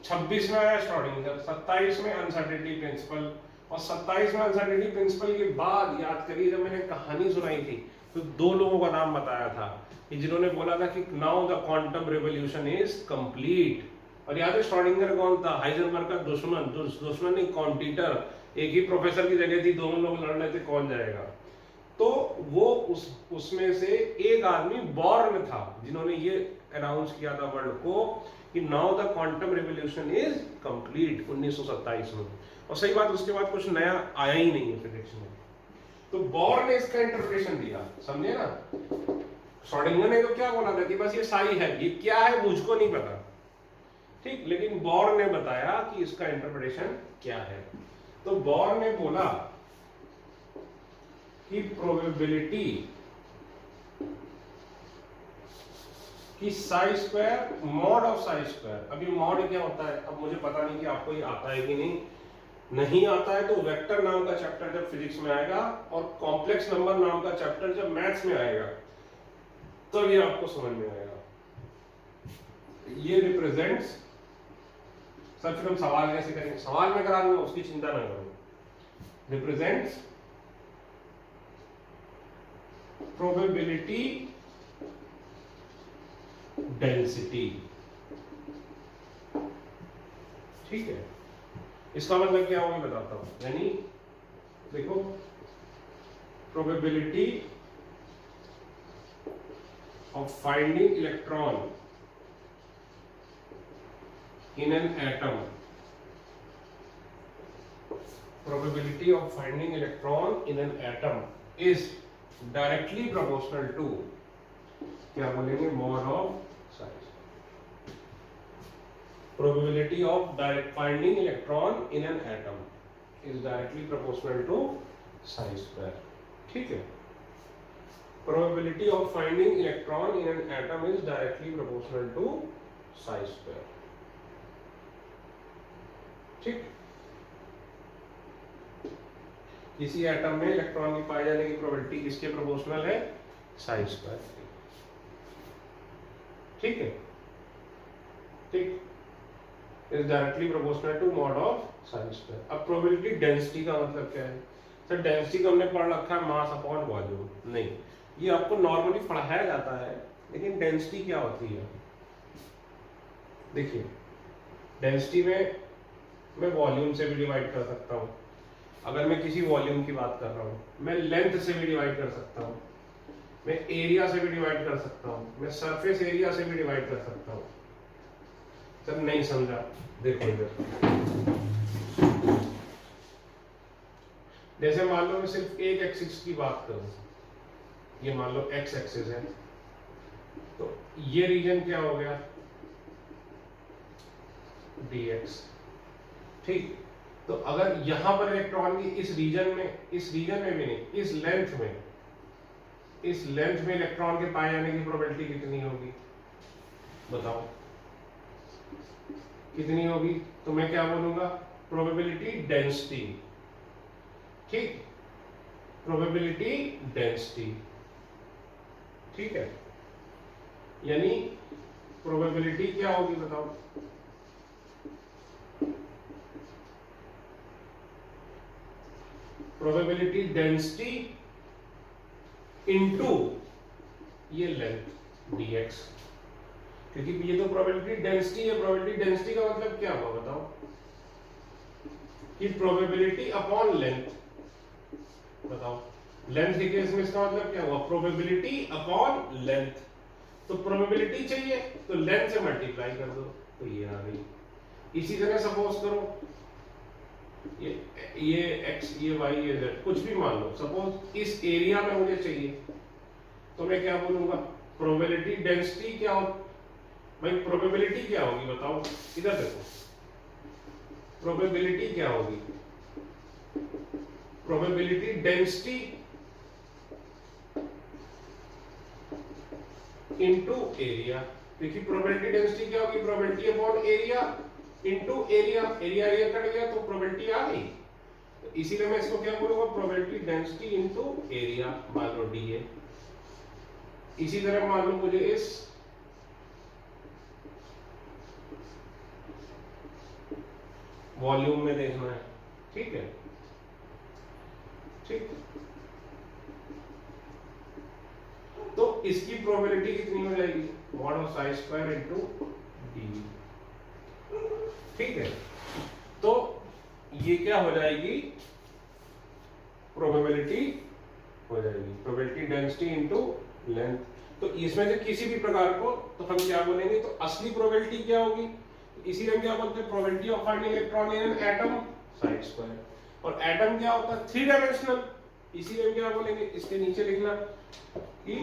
26 में आया श्रोडिंगर, 27 में अनसर्टेनिटी प्रिंसिपल, और 27 में अनसर्टेनिटी प्रिंसिपल के बाद याद करिए जब मैंने कहानी सुनाई थी तो दो लोगों का नाम बताया था कि जिन्होंने बोला था कि now the quantum revolution is complete. और याद है श्रोडिंगर कौन था? हाइजेनबर्ग का दुश्मन नहीं, कॉम्पिटिटर। एक ही प्रोफेसर की जगह थी, दोनों लोग लड़ रहे थे कौन जाएगा। तो वो उसमें से एक आदमी बॉर्न था जिन्होंने ये अनाउंस किया था वर्ल्ड को कि now the quantum revolution is complete 1927 में। और सही बात, उसके बाद कुछ नया आया ही नहीं है फिजिक्स में। तो बॉर्न ने इसका इंटरप्रिटेशन दिया, समझे ना। श्रोडिंगर ने तो क्या बोला था कि बस ये साई है, ये क्या है मुझको नहीं पता, ठीक, लेकिन बॉर्न ने बताया कि इसका इंटरप्रिटेशन क्या है। तो बॉर्न ने बोला कि प्रोबेबिलिटी कि Sai square mod of psi square. अब ये मॉड क्या होता है, अब मुझे पता नहीं कि आपको ये आता है कि नहीं आता है तो वेक्टर नाम का चैप्टर जब फिजिक्स में आएगा और कॉम्प्लेक्स नंबर नाम का चैप्टर जब मैथ्स में आएगा तब ये आपको समझ में आएगा। ये रिप्रेजेंट्स, सर फिर हम सवाल कैसे करेंगे? सवाल में करा दूंगा, उसकी चिंता ना करो। रिप्रेजेंट्स प्रोबेबिलिटी डेंसिटी, ठीक है। इसका मतलब क्या होगा मैं बताता हूं। यानी देखो, probability of finding electron in an atom, probability of finding electron in an atom is directly proportional to, क्या बोलेंगे, mod of size. Probability of direct finding electron in an atom is directly proportional to psi square, ठीक है। Probability of finding electron in an atom is directly proportional to psi square, ठीक। किसी atom में electron की पाए जाने की probability किसके प्रोपोर्शनल है? साई स्क्वायर, ठीक है, ठीक, is directly proportional to mod of psi square. अब प्रोबेबिलिटी डेंसिटी का मतलब क्या है? सर डेंसिटी को हमने पढ़ रखा है मास अपॉन वॉल्यूम, नहीं, ये आपको नॉर्मली पढ़ाया जाता है, लेकिन डेंसिटी क्या होती है? देखिए, डेंसिटी में मैं वॉल्यूम से भी डिवाइड कर सकता हूँ, अगर मैं किसी वॉल्यूम की बात कर रहा हूँ, मैं लेंथ से भी डिवाइड कर सकता हूँ, मैं एरिया से भी डिवाइड कर सकता हूँ, मैं सरफेस एरिया से भी डिवाइड कर सकता हूँ। सर नहीं समझा, देखो इधर, जैसे मान लो मैं सिर्फ एक एक्सिस की बात करूं, ये मान लो एक्स एक्सिस है, तो ये रीजन क्या हो गया, dx, ठीक। तो अगर यहां पर इलेक्ट्रॉन की इस रीजन में भी नहीं, इस लेंथ में इलेक्ट्रॉन के पाए जाने की प्रोबेबिलिटी कितनी होगी, बताओ कितनी होगी? तो मैं क्या बोलूंगा, प्रोबेबिलिटी डेंसिटी, ठीक, प्रोबेबिलिटी डेंसिटी, ठीक है। यानी प्रोबेबिलिटी क्या होगी बताओ, प्रोबेबिलिटी डेंसिटी इनटू ये लेंथ dx, क्योंकि ये तो प्रोबेबिलिटी डेंसिटी है। प्रोबेबिलिटी डेंसिटी का मतलब क्या हुआ बताओ, कि प्रोबेबिलिटी अपॉन लेंथ, बताओ लेंथ के केस में इसका मतलब क्या हुआ, प्रोबेबिलिटी अपॉन लेंथ। तो प्रोबेबिलिटी चाहिए तो लेंथ से मल्टीप्लाई कर दो, तो ये आ गई। इसी तरह सपोज करो ये x, ये y, ये z, कुछ भी मान लो, सपोज इस एरिया में मुझे चाहिए, तो मैं क्या बोलूंगा, प्रोबेबिलिटी डेंसिटी क्या हो भाई, प्रोबेबिलिटी क्या होगी बताओ, इधर देखो, प्रोबेबिलिटी क्या होगी, प्रोबेबिलिटी डेंसिटी इनटू एरिया। देखिए प्रोबेबिलिटी डेंसिटी क्या होगी, probability upon area into area, area cut गया तो प्रोबेबिलिटी आ गई। तो इसीलिए मैं इसको क्या बोलूंगा, प्रोबेबिलिटी डेंसिटी इनटू एरिया, मान लो डी है। इसी तरह मान लो मुझे इस वॉल्यूम में देखना है, ठीक है, ठीक, तो इसकी प्रोबेबिलिटी कितनी हो जाएगी, mod of psi square into D, ठीक है। तो ये क्या हो जाएगी, प्रोबेबिलिटी हो जाएगी, प्रोबेबिलिटी डेंसिटी इनटू लेंथ। तो इसमें से किसी भी प्रकार को तो हम क्या बोलेंगे, तो असली प्रोबेबिलिटी क्या होगी, इसीलिए हम क्या बोलते हैं, probability of finding electron in an atom Sai square. और एटम क्या होता है, 3 डायमेंशनल, इसीलिए हम क्या बोलेंगे, इसके नीचे लिखना कि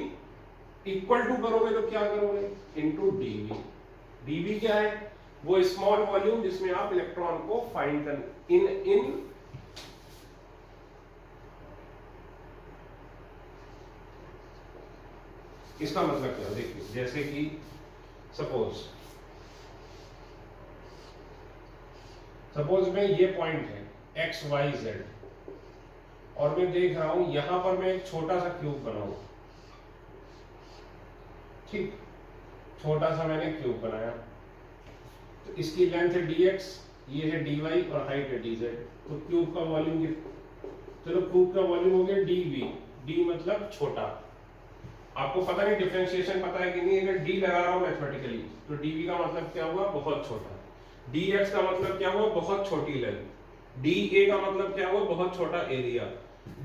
इक्वल टू करोगे तो क्या करोगे, इनटू डीवी। डीवी क्या है, वो स्मॉल वॉल्यूम जिसमें आप इलेक्ट्रॉन को फाइंड कर इन इसका मतलब क्या, देखिए जैसे कि सपोज में ये पॉइंट है x y z, और मैं देख रहा हूं यहां पर मैं एक छोटा सा क्यूब बनाऊं, ठीक, छोटा सा मैंने क्यूब बनाया, तो इसकी लेंथ है dx, ये है dy और हाइट है dz। तो क्यूब का वॉल्यूम, चलो क्यूब का वॉल्यूम हो गया dv, d मतलब छोटा। आपको पता नहीं डिफरेंशिएशन पता है कि नहीं, अगर d लगा रहा हूं मैथमेटिकली तो dv का मतलब क्या हुआ, बहुत छोटा, dx का मतलब क्या हुआ, बहुत छोटी लेंथ, dA का मतलब क्या हुआ, बहुत छोटा एरिया,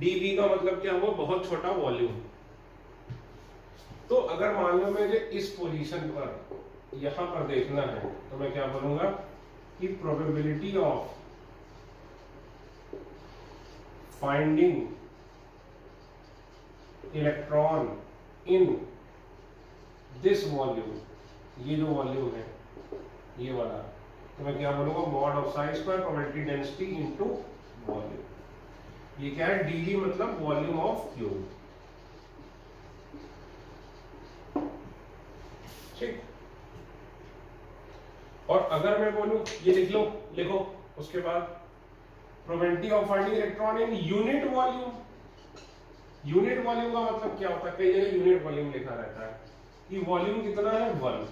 dv का मतलब क्या हुआ, बहुत छोटा वॉल्यूम। तो अगर मान लो मुझे इस पोजीशन पर यहां पर देखना है, तो मैं क्या बोलूंगा कि probability of finding electron in this volume, ये जो वॉल्यूम है ये वाला, तो मैं क्या बोलूंगा, mod of psi square probability density into volume. ये क्या है, dV मतलब वॉल्यूम ऑफ क्यूब, ठीक। और अगर मैं बोलूं, ये लिख लो, लिखो उसके बाद probability of finding electron in unit volume. Unit volume का मतलब क्या होता है, कई जगह यूनिट वॉल्यूम लिखा रहता है कि वॉल्यूम कितना है, 1।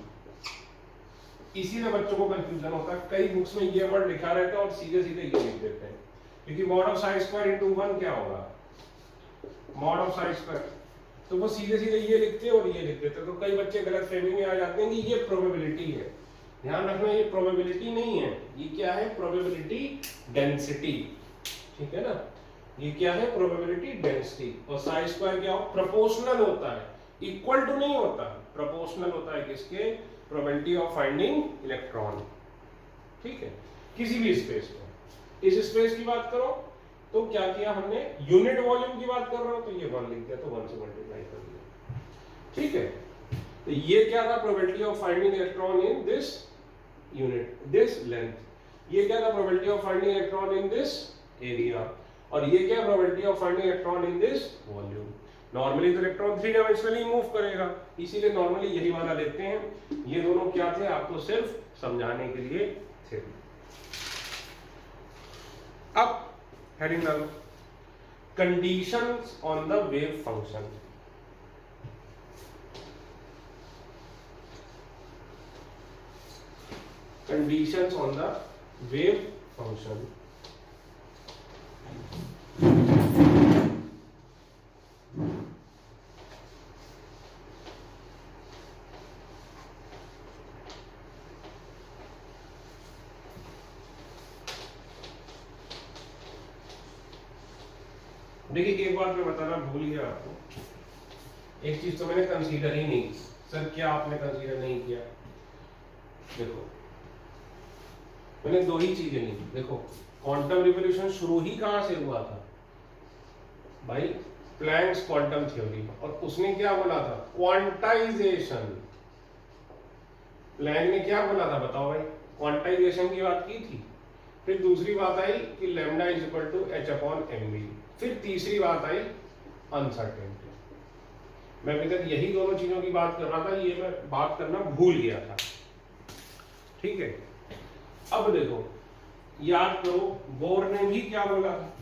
इसीलिए बच्चों को कंफ्यूजन होता है, कई बुक्स में ये वर्ड लिखा रहता है और सीधे सीधे ये लिख देते हैं, क्योंकि mod of psi square into 1 क्या होगा, मॉड ऑफ साई स्क्वायर, तो वो सीधे सीधे ये लिखते हैं और ये लिख देते हैं। तो कई बच्चे गलत फहमी में आ जाते हैं कि ये प्रोबेबिलिटी है। ध्यान रखना, ये प्रोबेबिलिटी नहीं है, ये क्या है, प्रोबेबिलिटी डेंसिटी, ठीक है ना, ये क्या है, प्रोबेबिलिटी डेंसिटी। और साई स्क्वायर क्या हो, प्रोपोर्शनल होता है, इक्वल टू नहीं होता, प्रोपोर्शनल होता है किसके, प्रोबेबिलिटी ऑफ फाइंडिंग इलेक्ट्रॉन। ठीक है, किसी भी स्पेस में। इस स्पेस की बात करो तो क्या किया हमने, यूनिट वॉल्यूम की बात कर रहा हूं तो ये 1 लिख दिया, तो 1 से मल्टीप्लाई कर दिया। ठीक है, तो ये क्या था, probability of finding electron in this unit, this length. ये क्या था, probability of finding electron in this area. और ये क्या, probability of finding electron in this volume. Normally तो इलेक्ट्रॉन 3 डायमेंशनली मूव करेगा, इसीलिए नॉर्मली यही वाला लेते हैं। ये दोनों क्या थे, आपको सिर्फ समझाने के लिए थे। अब हेडिंग डालो, conditions on the wave function. Conditions on the wave function. देखिए, एक बात मैं बताना भूल गया आपको, एक चीज तो मैंने कंसीडर ही नहीं की। सर क्या आपने कंसीडर नहीं किया? देखो, मैंने 2 ही चीजें ली। देखो, क्वांटम रिवॉल्यूशन शुरू ही कहां से हुआ था भाई, प्लैंक्स क्वांटम थ्योरी। और उसने क्या बोला था, क्वांटाइजेशन। प्लैंक ने क्या बोला था बताओ भाई, क्वांटाइजेशन की बात की थी। फिर दूसरी बात आई कि lambda is equal to h/mv। फिर तीसरी बात आई अनसर्टेनिटी। मैं अभी तक यही दोनों चीजों की बात कर रहा था, ये मैं बात करना भूल गया था। ठीक है, अब देखो, याद करो बोर ने भी क्या बोला था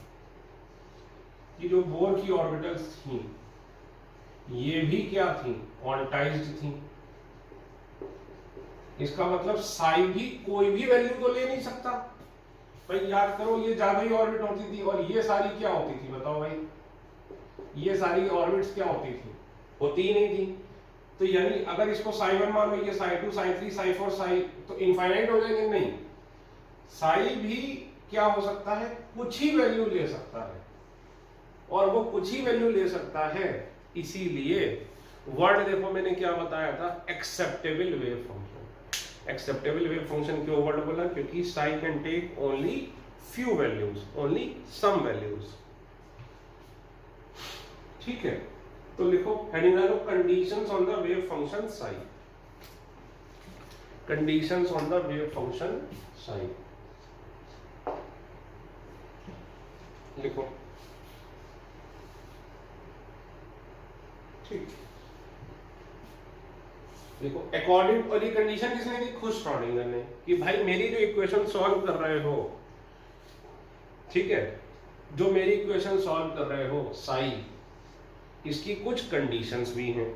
कि जो बोर की ऑर्बिटल्स थी ये भी क्या थी, क्वांटाइज्ड थी। इसका मतलब साई भी कोई भी वैल्यू तो ले नहीं सकता भाई। याद करो, ये ज्यादा ही ऑर्बिट होती थी और ये सारी क्या होती थी बताओ भाई, ये सारी ऑर्बिट्स क्या होती थी, होती ही नहीं थी। तो यानी अगर इसको साई 1 मान लो, ये साई 2, साई 3, साई 4, साई, तो इनफाइनाइट हो जाएंगे? नहीं, साई भी क्या हो सकता है, कुछ ही वैल्यू ले सकता है। और वो कुछ ही वैल्यू ले सकता है, इसीलिए वर्ड देखो मैंने क्या बताया था, acceptable wave function. Acceptable wave function क्यों वर्ड बोला, क्योंकि psi can take only few values, only some values. ठीक है, तो लिखो हेडिंग डालो, conditions on the wave function psi. Conditions on the wave function psi लिखो। ठीक, देखो अकॉर्डिंग, और ये कंडीशन किसने दी, खुद श्रोडिंगर ने, कि भाई मेरी जो इक्वेशन सॉल्व कर रहे हो, ठीक है, जो मेरी इक्वेशन सॉल्व कर रहे हो साई, इसकी कुछ कंडीशंस भी हैं।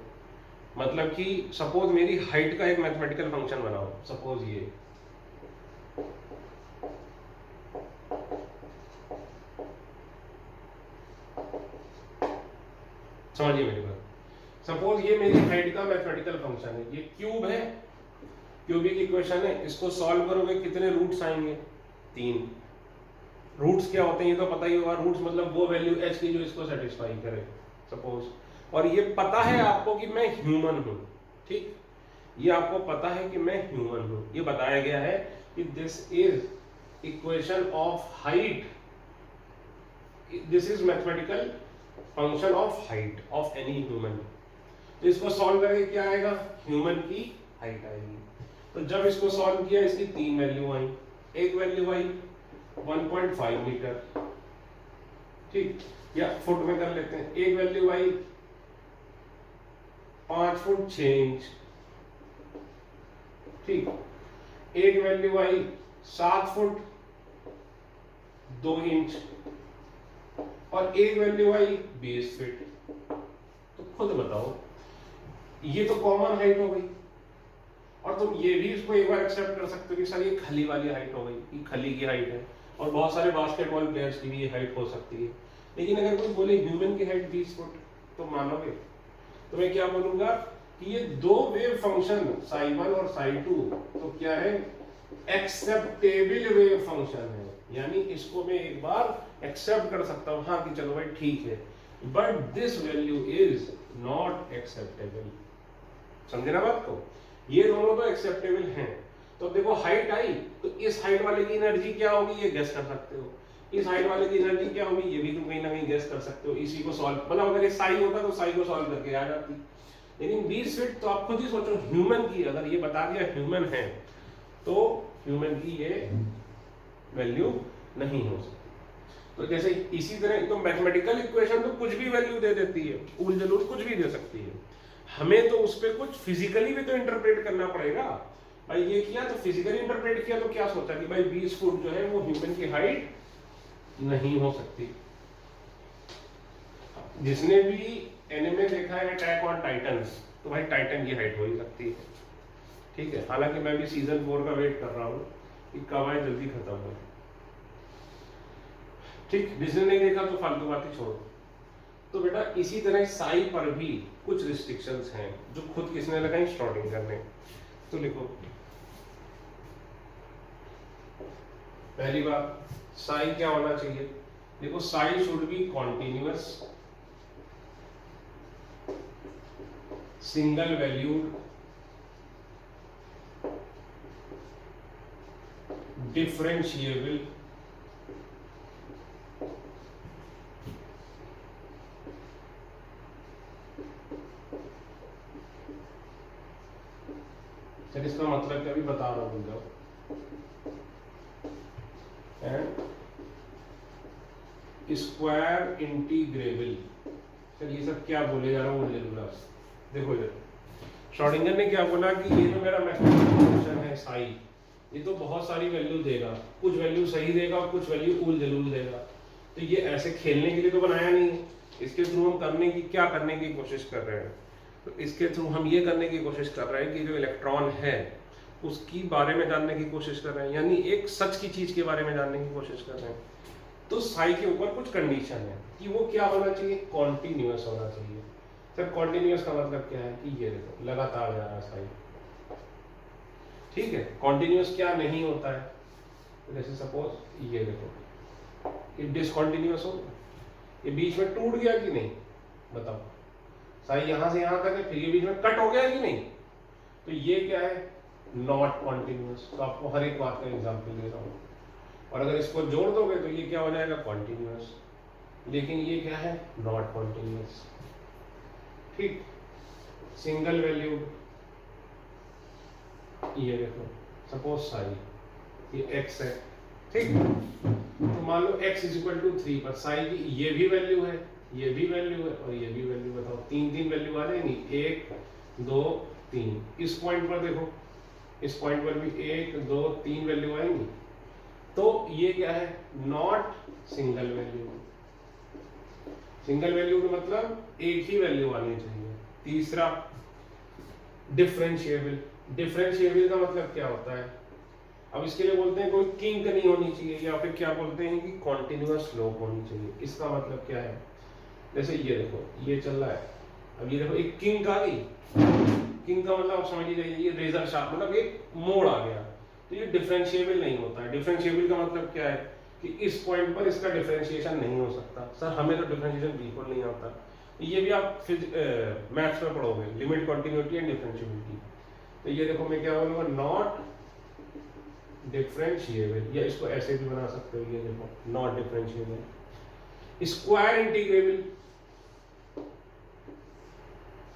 मतलब कि सपोज मेरी हाइट का एक मैथमेटिकल फंक्शन बनाओ, सपोज ये समझिए मेरी बात। सपोज ये मेरी हाइट का मैथमेटिकल फंक्शन है, ये क्यूब है, क्यूबिक इक्वेशन है। इसको सॉल्व करोगे कितने रूट्स आएंगे, 3। रूट्स क्या होते हैं ये तो पता ही होगा, रूट्स मतलब वो वैल्यू h की जो इसको सेटिस्फाई करे सपोज। और ये पता है आपको कि मैं ह्यूमन हूं, ठीक, ये आपको पता है कि मैं ह्यूमन हूं। ये बताया गया है कि this is equation of height, this is mathematical function of height of any human. तो इसको सॉल्व करके क्या आएगा, ह्यूमन की हाइट आएगी। तो जब इसको सॉल्व किया, इसकी 3 वैल्यू आई। एक वैल्यू आई 1.5 मीटर, ठीक, या फुट में कर लेते हैं। एक वैल्यू आई 5 फुट 6 इंच, ठीक। एक वैल्यू आई 7 फुट 2 इंच, और एक वैल्यू आई 20 फीट। तो खुद बताओ, ये तो कॉमन हाइट हो गई। और तुम ये भी इसको एक बार एक्सेप्ट कर सकते हो कि सर ये खली वाली हाइट हो गई, ये खली की हाइट है, और बहुत सारे बास्केटबॉल प्लेयर्स की भी ये हाइट हो सकती है। लेकिन अगर कोई बोले ह्यूमन की हाइट 20 फुट, तो मानोगे? तो मैं क्या बोलूंगा कि ये 2 वेव फंक्शन साई 1 और साई 2 तो क्या है, एक्सेप्टेबल वेव फंक्शन है। यानी इसको मैं एक बार एक्सेप्ट कर सकता हूँ, हाँ कि चलो भाई ठीक है, but this value is not acceptable. समझे ना बात को? ये दोनों तो एक्सेप्टेबल हैं। तो देखो हाइट आई, तो इस हाइट वाले की एनर्जी क्या होगी ये गेस कर सकते हो, इस हाइट वाले की एनर्जी क्या होगी ये भी तुम कहीं ना कहीं गेस कर सकते हो। इसी को सॉल्व, मतलब अगर ये साई होता तो साई को सॉल्व करके आ जाती। लेकिन 20 फीट तो आप खुद ही सोचो, ह्यूमन की अगर ये बता दिया ह्यूमन है तो ह्यूमन की ये वैल्यू नहीं हो सकती। तो जैसे इसी तरह तो मैथमेटिकल इक्वेशन तो कुछ भी वैल्यू दे देती है, उल जलूल कुछ भी दे सकती है। हमें तो उस पर कुछ फिजिकली भी तो इंटरप्रेट करना पड़ेगा। भाई ये किया तो फिजिकली इंटरप्रेट किया तो क्या सोचा कि भाई 20 फुट जो है वो ह्यूमन की हाइट नहीं हो सकती। जिसने भी एनिमे देखा है अटैक ऑन टाइटन्स, तो भाई टाइटन की हाइट हो ही सकती है। ठीक है, हालांकि मैं भी सीजन 4 का वेट कर रहा हूँ कि कब आए, जल्दी खत्म हो। ठीक, जिसने नहीं देखा तो फालतू बातें छोड़ो। तो बेटा इसी तरह साई पर भी कुछ रिस्ट्रिक्शंस हैं जो खुद किसने लगाई, श्रोडिंगर ने। तो लिखो पहली बात, साई क्या होना चाहिए? देखो Sai should be continuous, single valued, differentiable, चल इसका मतलब क्या भी बता रहा हूं जाओ, एंड स्क्वायर इंटीग्रेबल। चल ये सब क्या बोले जा रहा हूँ, देखो इधर श्रोडिंगर ने क्या बोला कि ये जो मेरा मैथमेटिकल फंक्शन है साई, ये तो बहुत सारी वैल्यू देगा, कुछ वैल्यू सही देगा और कुछ वैल्यू उल जलूल देगा। तो ये ऐसे खेलने के लिए तो बनाया नहीं है। इसके थ्रू हम करने की क्या करने की कोशिश कर रहे हैं, तो इसके थ्रू हम ये करने की कोशिश कर रहे हैं कि जो इलेक्ट्रॉन है उसकी बारे में जानने की कोशिश कर रहे हैं, यानी एक सच की चीज के बारे में जानने की कोशिश कर रहे हैं। तो साई के ऊपर कुछ कंडीशन है कि वो क्या होना चाहिए, कॉन्टिन्यूअस होना चाहिए। सर कॉन्टिन्यूअस का मतलब क्या है कि ये देखो लगातार जा रहा है साई। ठीक है, कॉन्टिन्यूअस क्या नहीं होता है, जैसे सपोज ये देखो ये डिसकॉन्टिन्यूअस हो, ये बीच में टूट गया कि नहीं, बताओ साई यहां से यहां तक है, फिर ये बीच में कट हो गया कि नहीं, तो ये क्या है, नॉट कॉन्टिन्यूअस। तो आपको हर एक बात का एग्जांपल दे रहा हूं, और अगर इसको जोड़ दोगे तो ये क्या हो जाएगा, कॉन्टिन्यूअस। लेकिन ये क्या है, नॉट कॉन्टिन्यूअस। ठीक, सिंगल वैल्यू, ये देखो सपोज साई ये x है, ठीक, तो मान लो x इज इक्वल टू 3 पर साई की ये भी वैल्यू है, ये भी वैल्यू है और ये भी वैल्यू। बताओ तीन तीन वैल्यू आ जाएंगी, 1 2 3। इस पॉइंट पर देखो, इस पॉइंट पर भी 1 2 3 वैल्यू आएंगी। तो ये क्या है, not single value. Single value का मतलब एक ही वैल्यू आनी चाहिए। तीसरा डिफरेंशिएबल। डिफरेंशिएबल का मतलब क्या होता है, अब इसके लिए बोलते हैं कोई किंक नहीं होनी चाहिए, या फिर क्या बोलते हैं कि कॉन्टिन्यूअस स्लोप होनी चाहिए। इसका मतलब क्या है, जैसे ये देखो ये चल रहा है, अब ये देखो एक किंक आ गई। किंक का मतलब आप समझ लीजिए ये रेजर शार्प, मतलब एक मोड़ आ गया, तो ये डिफरेंशिएबल नहीं होता है। डिफरेंशिएबल का मतलब क्या है कि इस पॉइंट पर इसका डिफरेंशिएशन नहीं हो सकता। सर हमें तो डिफरेंशिएशन बिल्कुल नहीं आता, ये भी आप मैथ्स में पढ़ोगे, लिमिट, कॉन्टिन्यूटी एंड डिफरेंशिएबिलिटी। तो ये देखो मैं क्या बोलूंगा, नॉट डिफरेंशिएबल, या इसको ऐसे भी बना सकते हो, ये देखो नॉट डिफरेंशिएबल। स्क्वायर इंटीग्रेबल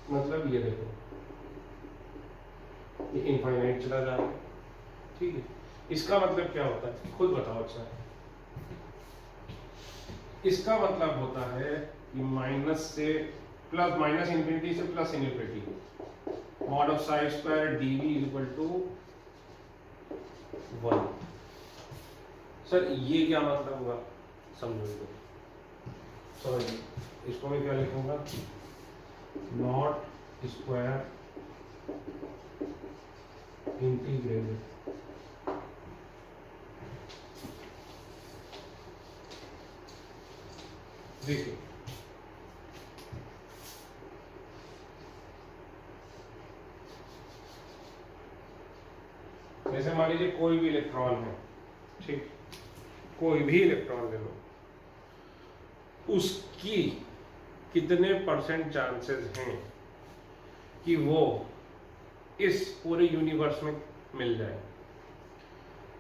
मतलब ये देखो ये इनफाइनाइट चला जा रहा है, ठीक है। इसका मतलब क्या होता है, खुद बताओ। अच्छा इसका मतलब होता है कि माइनस से प्लस, माइनस इन्फिनिटी से plus infinity, mod of psi square dv equal to 1। Sir ये क्या मतलब हुआ, समझो इसको, समझिए इसको मैं क्या लिखूंगा, नॉट स्क्वायर इंटीग्रेबल। देखिए जैसे मान लीजिए कोई भी इलेक्ट्रॉन है, ठीक, कोई भी इलेक्ट्रॉन ले लो, उसकी कितने परसेंट चांसेस हैं कि वो इस पूरे यूनिवर्स में मिल जाए।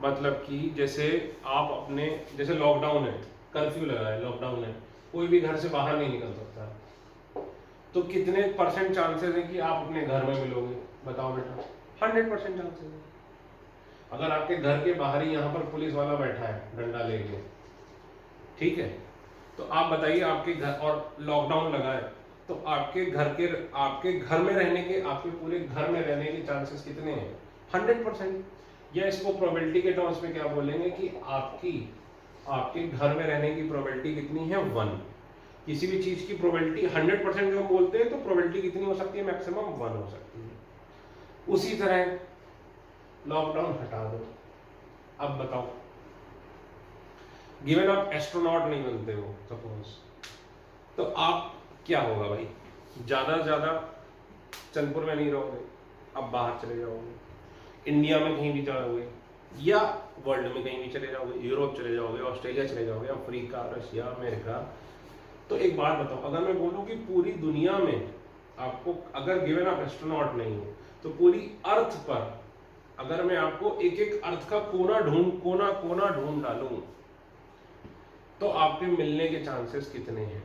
मतलब कि जैसे आप अपने, जैसे लॉकडाउन है, कर्फ्यू लगा है, लॉकडाउन है, कोई भी घर से बाहर नहीं निकल सकता, तो कितने परसेंट चांसेस है कि आप अपने घर में मिलोगे? बताओ बेटा। 100% चांसेस है। अगर आपके घर के बाहर ही यहाँ पर पुलिस वाला बैठा है डंडा लेके, ठीक है, तो आप बताइए आपके घर, और लॉकडाउन लगा है, तो आपके घर में रहने के, आपके पूरे घर में रहने के चांसेस कितने हैं? 100%। या इसको प्रोबेबिलिटी के टर्म्स में क्या बोलेंगे कि आपके घर में रहने की प्रोबेबिलिटी कितनी है? 1। किसी भी चीज की प्रोबेबिलिटी 100% जो हम बोलते हैं, तो प्रोबेबिलिटी कितनी हो सकती है? मैक्सिमम 1 हो सकती है। उसी तरह लॉकडाउन हटा दो, अब बताओ, गिवन आप एस्ट्रोनॉट नहीं बनते हो सपोज, तो आप क्या होगा भाई? ज्यादा से ज्यादा चंदपुर में नहीं रहोगे, अब बाहर चले जाओगे, इंडिया में कहीं भी जाओगे, या वर्ल्ड में कहीं भी चले जाओगे, यूरोप चले जाओगे, ऑस्ट्रेलिया चले जाओगे, अफ्रीका, रशिया, अमेरिका। तो एक बात बताओ, अगर मैं बोलूं कि पूरी दुनिया में आपको, अगर गिवन आप एस्ट्रोनॉट नहीं हो, तो पूरी अर्थ पर अगर मैं आपको एक एक अर्थ का कोना ढूंढ डालूं, तो आपके मिलने के चांसेस कितने हैं?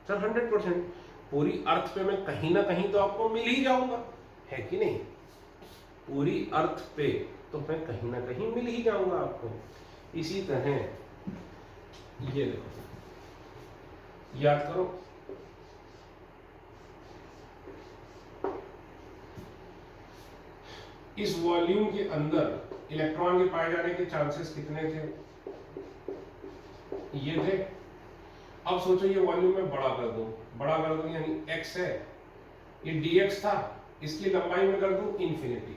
सर 100%। पूरी अर्थ पे मैं कहीं ना कहीं तो आपको मिल ही जाऊंगा, है कि नहीं? पूरी अर्थ पे तो मैं कहीं ना कहीं मिल ही जाऊंगा आपको। इसी तरह ये देखो, याद करो, इस वॉल्यूम के अंदर इलेक्ट्रॉन के पाए जाने के चांसेस कितने थे? ये थे। अब सोचो ये वॉल्यूम में बड़ा कर दूं, यानी x है, ये dx था, इसकी लंबाई में कर दूं इंफिनिटी,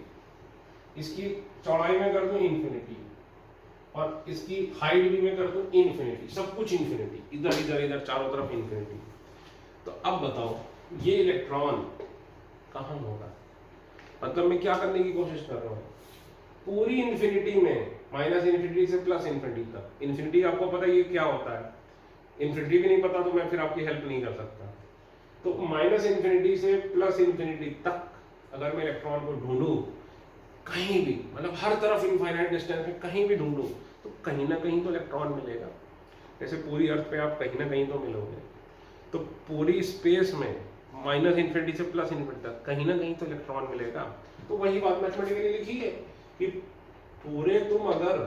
इसकी चौड़ाई में कर दूं इंफिनिटी, और इसकी हाइट भी में कर दूं इंफिनिटी, सब कुछ इंफिनिटी, इधर इधर इधर चारों तरफ इंफिनिटी। तो अब बताओ ये इलेक्ट्रॉन कहां होगा? मतलब मैं क्या करने की कोशिश कर रहा हूं? पूरी इंफिनिटी में, माइनस इंफिनिटी से प्लस इंफिनिटी तक। इंफिनिटी आपको पता है ये क्या होता है, इंफिनिटी भी नहीं पता तो मैं फिर आपकी हेल्प नहीं कर सकता। तो माइनस इंफिनिटी से प्लस इंफिनिटी तक अगर मैं इलेक्ट्रॉन को ढूंढूं कहीं भी, मतलब हर तरफ इनफाइनाइट डिस्टेंस में कहीं भी ढूंढूं, तो कहीं ना कहीं तो इलेक्ट्रॉन मिलेगा। जैसे पूरी अर्थ पे आप कहीं ना कहीं तो मिलोगे, तो पूरी स्पेस में माइनस इंफिनिटी से प्लस इंफिनिटी तक कहीं ना कहीं तो इलेक्ट्रॉन मिलेगा। तो वही बात मैथमेटिकली लिखी है कि पूरे तुम अगर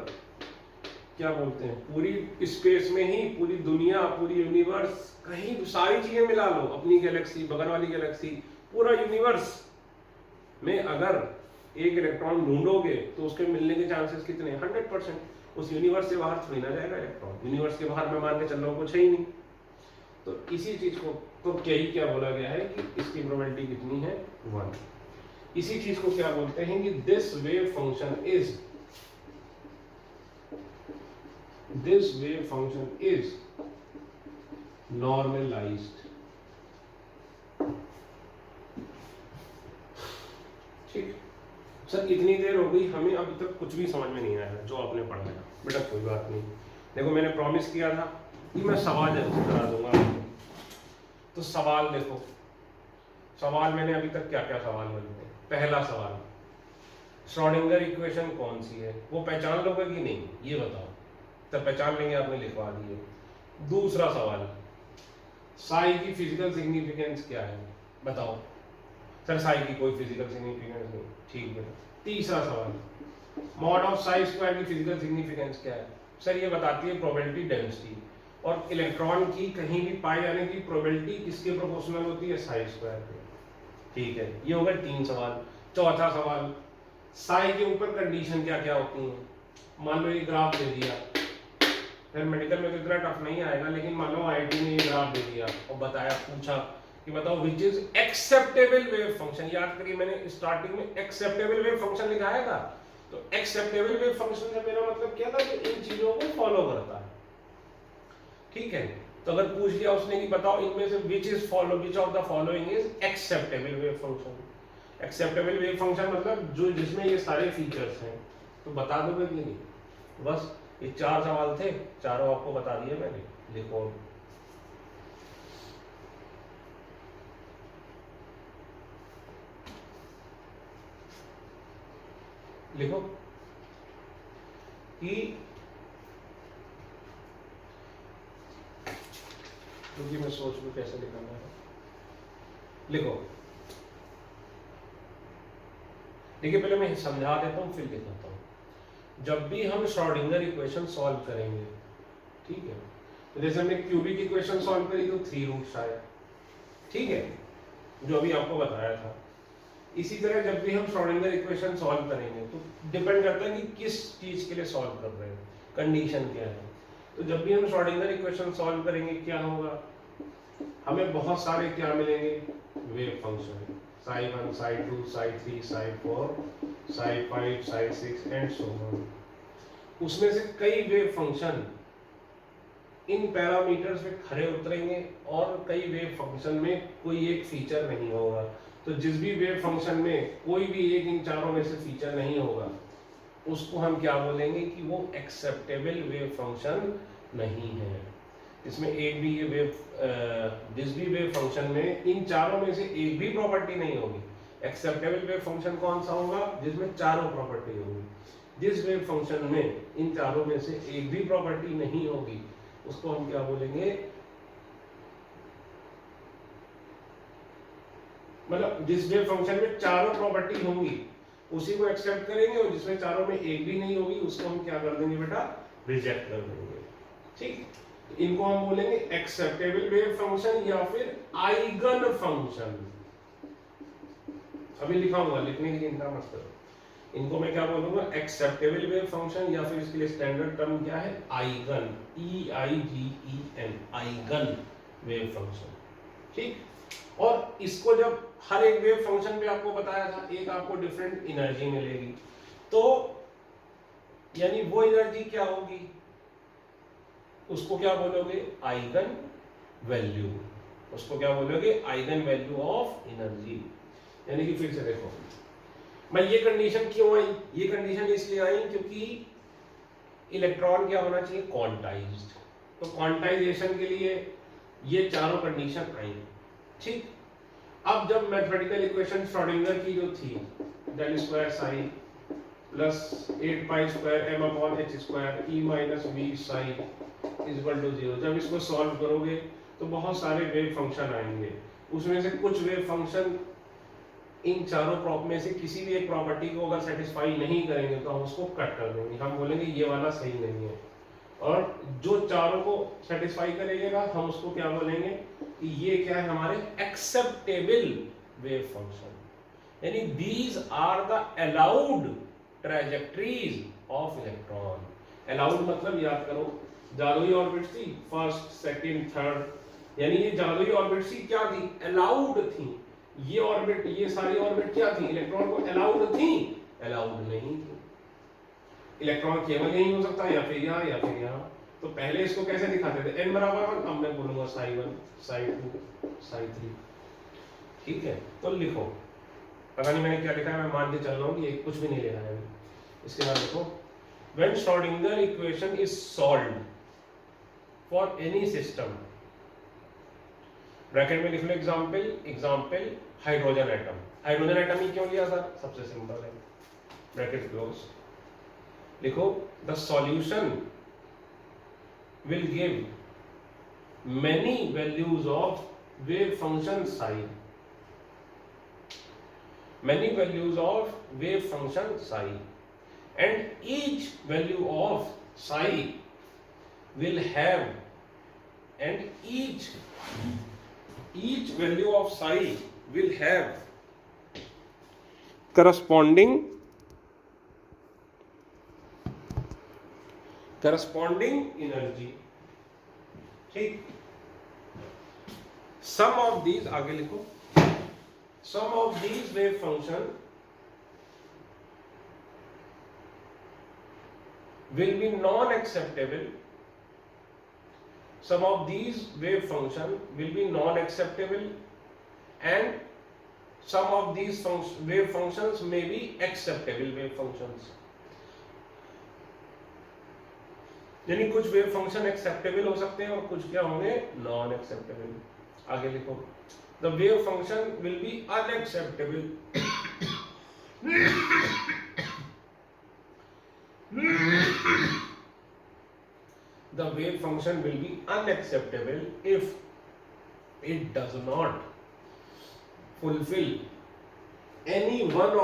क्या बोलते हैं, पूरी स्पेस में ही पूरी दुनिया, पूरी यूनिवर्स, कहीं सारी चीजें मिला लो, अपनी गैलेक्सी, बगल वाली गैलेक्सी, पूरा यूनिवर्स में अगर एक इलेक्ट्रॉन ढूंढोगे तो उसके मिलने के चांसेस कितने? 100%। उस यूनिवर्स से बाहर थोड़ी ना जाएगा इलेक्ट्रॉन, यूनिवर्स के बाहर मैं मान के चल रहा हूँ कुछ है ही नहीं। तो इसी चीज को तो क्या बोला गया है कि इसकी प्रोबेबिलिटी कितनी है? 1। इसी चीज को क्या बोलते हैं कि this wave function is normalized. ठीक। सर इतनी देर हो गई, हमें अभी तक कुछ भी समझ में नहीं आया जो आपने पढ़ा है। बेटा कोई बात नहीं, देखो मैंने प्रॉमिस किया था कि मैं सवाल जरूर करा दूंगा आपको। तो सवाल देखो, सवाल मैंने अभी तक क्या क्या सवाल बने। पहला सवाल, श्रोडिंगर इक्वेशन कौन सी है? वो पहचान लोगे कि नहीं ये बताओ। तो पहचान लेंगे, आपने लिखवा दिए। दूसरा सवाल, साई की फिजिकल सिग्निफिकेंस क्या है? बताओ। सर साई की कोई फिजिकल सिग्निफिकेंस नहीं, ठीक है। तीसरा सवाल, मॉड ऑफ साई स्क्वायर की फिजिकल सिग्निफिकेंस क्या है? सर ये बताती है प्रोबेबिलिटी डेंसिटी, और इलेक्ट्रॉन की कहीं भी पाए जाने की प्रोबेबिलिटी किसके प्रोपोर्शनल होती है? साई स्क्वायर के। ठीक है, ये हो गए 3 सवाल। चौथा सवाल, साई के ऊपर कंडीशन क्या क्या होती हैं? मान लो ये ग्राफ दे दिया, फिर मेडिकल में तो इतना टफ नहीं आएगा, लेकिन मान लो आईआईटी ने ये ग्राफ दे दिया और बताया, पूछा कि बताओ which is acceptable wave function. याद करिए मैंने स्टार्टिंग में एक्सेप्टेबल वेव फंक्शन लिखाया था। तो एक्सेप्टेबल वेव फंक्शन से मेरा मतलब क्या था कि इन चीजों को फॉलो करता है। ठीक है, तो अगर पूछ लिया उसने कि बताओ इनमें से which of the following is acceptable wave function. Acceptable wave function मतलब जो जिसमें ये सारे फीचर्स हैं, तो बता दोगे कि नहीं? बस ये 4 सवाल थे, चारों आपको बता दिए मैंने। लिखो लिखो कि क्योंकि मैं सोच लूं कैसे लिखना है। लिखो, देखिए पहले मैं समझा देता हूं फिर लिखता हूं। जब भी हम श्रोडिंगर इक्वेशन सॉल्व करेंगे, ठीक है, तो जैसे हमने क्यूबिक इक्वेशन सॉल्व करी तो 3 रूट्स आए, ठीक है, जो अभी आपको बताया था। इसी तरह जब भी हम श्रोडिंगर इक्वेशन सॉल्व करेंगे तो डिपेंड करता है कि किस चीज के लिए सॉल्व कर रहे हैं, कंडीशन क्या है। तो जब भी हम श्रोडिंगर इक्वेशन सॉल्व करेंगे क्या होगा, हमें बहुत सारे क्या मिलेंगे, wave function, psi 1, psi 2, psi 3, psi 4, psi 5, psi 6 and so on. उसमें से कई वेव फंक्शन इन पैरामीटर्स में खरे उतरेंगे और कई वेव फंक्शन में कोई एक फीचर नहीं होगा। तो जिस भी वेव फंक्शन में कोई भी एक इन चारों में से फीचर नहीं होगा उसको हम क्या बोलेंगे कि वो एक्सेप्टेबल वेव फंक्शन नहीं है। इसमें एक भी ये जिस भी वेव फंक्शन में इन चारों में से एक भी प्रॉपर्टी नहीं होगी। एक्सेप्टेबल वेव फंक्शन कौन सा होगा, जिसमें चारों प्रॉपर्टी होगी। जिस वेव फंक्शन में इन चारों में से एक भी प्रॉपर्टी नहीं होगी उसको हम क्या बोलेंगे, मतलब जिस वेव फंक्शन में चारों प्रॉपर्टी होंगी उसी को एक्सेप्ट करेंगे, और जिसमें चारों में एक भी नहीं होगी उसको हम क्या कर देंगे बेटा, रिजेक्ट कर देंगे। ठीक, इनको हम बोलेंगे एक्सेप्टेबल वेव फंक्शन या फिर आइगन फंक्शन। अभी लिखा हुआ, लिखने की चिंता मत करो। इनको मैं क्या बोलूंगा, एक्सेप्टेबल वेव फंक्शन, या फिर इसके लिए स्टैंडर्ड टर्म क्या है, eigen, EIGEN, eigen wave function. ठीक, और इसको जब हर एक वेव फंक्शन पे आपको बताया था एक आपको डिफरेंट एनर्जी मिलेगी, तो यानी वो एनर्जी क्या होगी, उसको क्या बोलोगे, आइगन वैल्यू। उसको क्या बोलोगे, आइगन वैल्यू ऑफ एनर्जी। यानी कि फिर से देखो, मैं ये कंडीशन क्यों आई, ये कंडीशन इसलिए आई क्योंकि इलेक्ट्रॉन क्या होना चाहिए, क्वांटाइज्ड। तो क्वांटाइजेशन के लिए ये चारों कंडीशन आई। ठीक, अब जब मैथमेटिकल इक्वेशन श्रोडिंगर की जो थी, del square psi plus 8 pi square m upon h square e minus v psi is equal to 0, जब इसको सॉल्व करोगे तो बहुत सारे वेव फंक्शन आएंगे। उसमें से कुछ वेव फंक्शन इन चारों प्रॉप में से किसी भी एक प्रॉपर्टी को अगर सेटिस्फाई नहीं करेंगे तो हम उसको कट कर देंगे, हम बोलेंगे ये वाला सही नहीं है। और जो चारों को सेटिस्फाई करेगा हम उसको क्या बोलेंगे कि ये क्या है, हमारे एक्सेप्टेबल वेव फंक्शन। यानी these are the allowed trajectories of electron. Allowed मतलब याद करो, जादुई ऑर्बिट थी, फर्स्ट सेकंड थर्ड, यानी ये जादुई ऑर्बिट थी क्या थी, अलाउड थी। ये ऑर्बिट, ये सारी ऑर्बिट क्या थी, इलेक्ट्रॉन को अलाउड थी, अलाउड नहीं थी। इलेक्ट्रॉन केवल यही हो सकता है या फिर यहाँ या फिर यहाँ। तो पहले इसको कैसे दिखाते थे, n बराबर 1, अब मैं बोलूंगा psi 1, psi 2, psi 3। ठीक है, तो लिखो, पता नहीं मैंने क्या लिखा है, मैं मान के चल रहा हूँ कि कुछ भी नहीं लिखा है। इसके बाद देखो, when Schrodinger equation is solved for any system, bracket में लिख लो example hydrogen atom. Hydrogen atom ही क्यों लिया सर, सबसे सिंपल है, ब्रैकेट क्लोज। लिखो, the solution will give many values of wave function psi, many values of wave function psi, and each value of psi will have, and each value of psi will have corresponding energy। ठीक, सम of these, आगे लिखो, some of these wave function will be non-acceptable, some of these wave function will be non-acceptable and some of these wave functions may be acceptable wave functions। यानी कुछ wave function acceptable हो सकते हैं और कुछ क्या होंगे, नॉन एक्सेप्टेबल। आगे लिखो, the wave function will be unacceptable the wave function will be unacceptable if it does not fulfill any one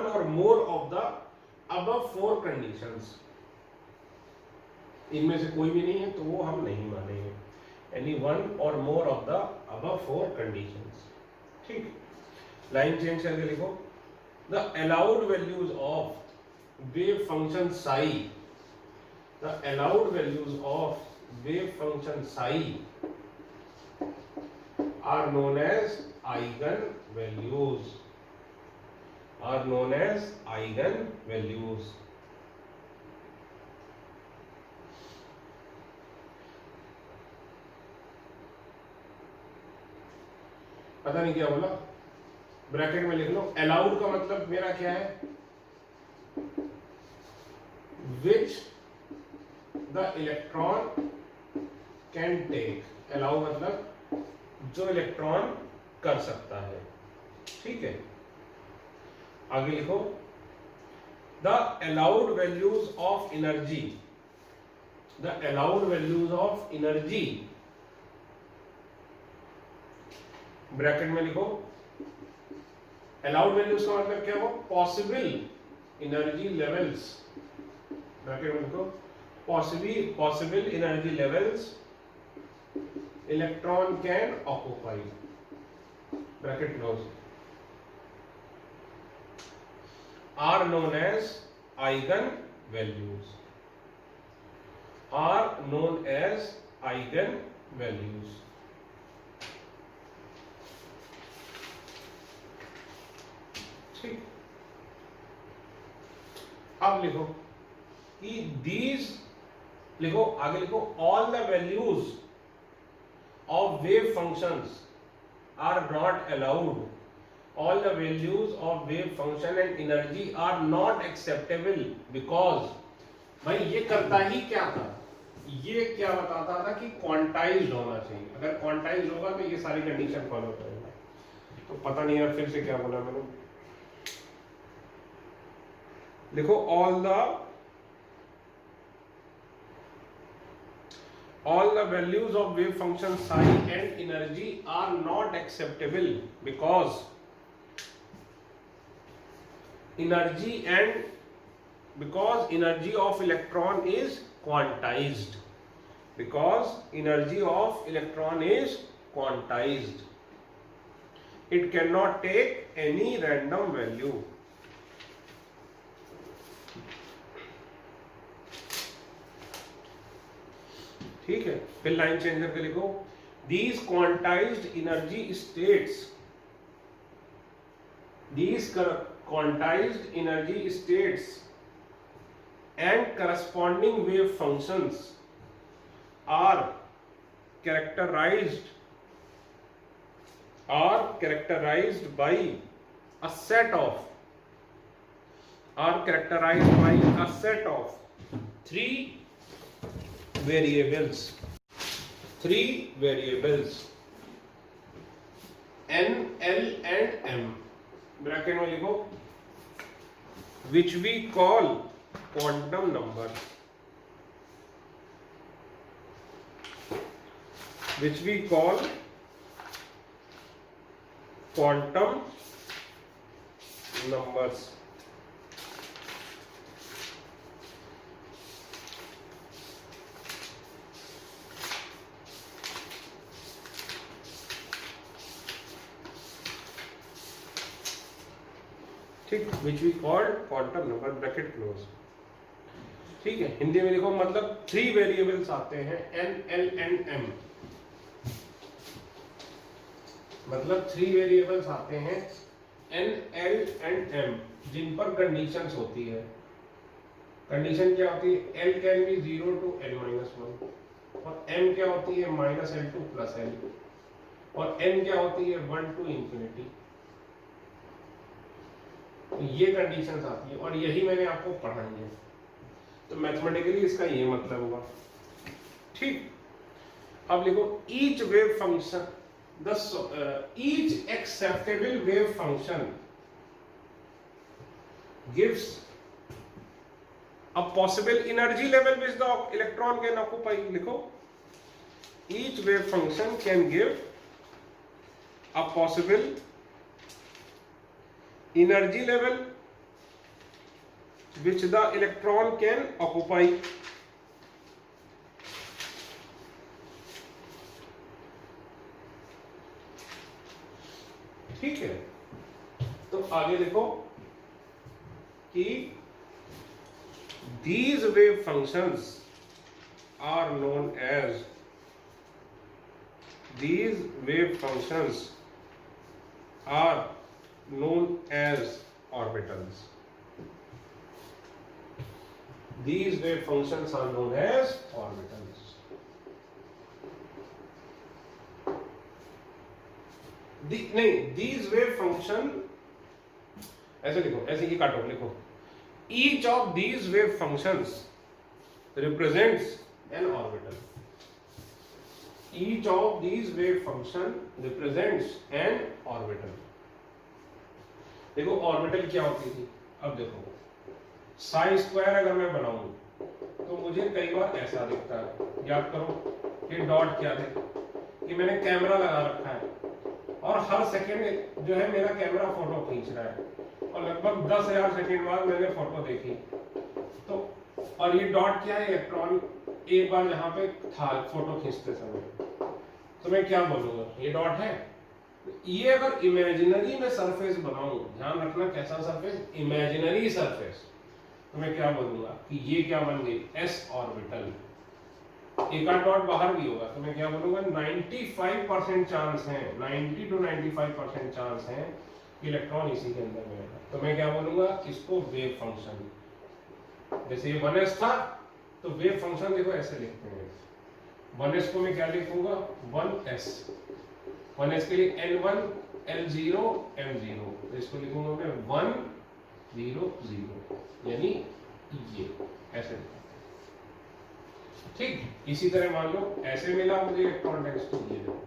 or more of the above four conditions. इनमें से कोई भी नहीं है तो वो हम नहीं मानेंगे. Any one or more of the above four conditions. ठीक, लाइन चेंज करके लिखो. The allowed values of wave function psi, the allowed values of wave function psi are known as eigenvalues. Are known as eigenvalues. पता नहीं क्या बोला, bracket में लिख लो. Allowed का मतलब मेरा क्या है, which the electron can take. Allow मतलब जो इलेक्ट्रॉन कर सकता है. ठीक है, आगे लिखो. The allowed values of energy, the allowed values of energy, bracket में लिखो. अलाउड वैल्यूज का मतलब क्या हो, पॉसिबल एनर्जी लेवल्स. ब्रैकेट में लिखो possible energy levels electron can occupy. Bracket close. Are known as eigenvalues. Are known as eigenvalues. ठीक, अब लिखो कि these, लिखो आगे लिखो, all the values of wave functions are not allowed. All the values of wave function and energy are not acceptable because, भाई ये करता ही क्या था, ये क्या बताता था कि क्वांटाइज्ड होना चाहिए. अगर क्वांटाइज्ड होगा तो ये सारी कंडीशन फॉलो करेगा. तो पता नहीं यार फिर से क्या बोला मैंने. लिखो all the values of wave function psi and energy are not acceptable because energy of electron is quantized. Because energy of electron is quantized, it cannot take any random value. ठीक है, फिर लाइन चेंज करके लिखो. These quantized energy states, these quantized energy states and corresponding wave functions are characterized by a set of three variables n, l and m. Bracket में लिखो which we call quantum number. Which we call quantum numbers. ठीक, which we called quantum number, bracket close. ठीक है, हिंदी में लिखो मतलब three variables आते हैं n, l and m. मतलब थ्री वेरिएबल्स आते हैं n, l and m जिन पर कंडीशंस होती है. कंडीशन क्या होती है, l can be 0 to n minus 1 और m क्या होती है -l to +l और n क्या होती है 1 to infinity. ये कंडीशंस आती है और यही मैंने आपको पढ़ाई है. तो मैथमेटिकली इसका ये मतलब होगा. ठीक, अब लिखो each wave function, each acceptable wave function gives अब possible energy level which the electron can occupy, लिखो each wave function can give a possible energy level which the electron can occupy. ठीक है, तो आगे देखो कि these wave functions are known as orbitals. These wave functions are known as orbitals. These wave function, ऐसे लिखो, ऐसे ही काटो, लिखो each of these wave functions represents an orbital. Each of these wave function represents an orbital. देखो orbital क्या होती थी, अब देखो साई स्क्वायर अगर मैं बनाऊं तो मुझे कई बार ऐसा दिखता है, याद करो ये डॉट क्या थे कि मैंने कैमरा लगा रखा है और हर सेकेंड जो है मेरा कैमरा फोटो खींच रहा है और लगभग 10,000 सेकेंड बाद मैंने फोटो देखी तो, और ये डॉट क्या है, इलेक्ट्रॉन एक बार यहाँ पे था फोटो खींचते समय, तो मैं क्या बोलूंगा ये डॉट है। ये अगर इमेजिनरी में सरफेस बनाऊं, ध्यान रखना कैसा सरफेस, इमेजिनरी सरफेस, तो मैं क्या बोलूंगा कि ये क्या बन गई एस ऑर्बिटल। एक आध डॉट बाहर भी होगा तो मैं क्या बोलूंगा 95% चांस है, 90 to 95% चांस है कि इलेक्ट्रॉन इसी के अंदर मिलेगा, तो मैं क्या बोलूंगा इसको वेव फंक्शन। जैसे ये 1s था तो वेव फंक्शन देखो ऐसे लिखते हैं, 1s को मैं क्या लिखूंगा 1s, 1s के लिए L1 L0 M0, तो इसको लिखूंगा मैं 1 0 0, यानी ये ऐसे लिखा। ठीक, इसी तरह मान लो ऐसे मिला मुझे इलेक्ट्रॉन डेंसिटी, ये देखो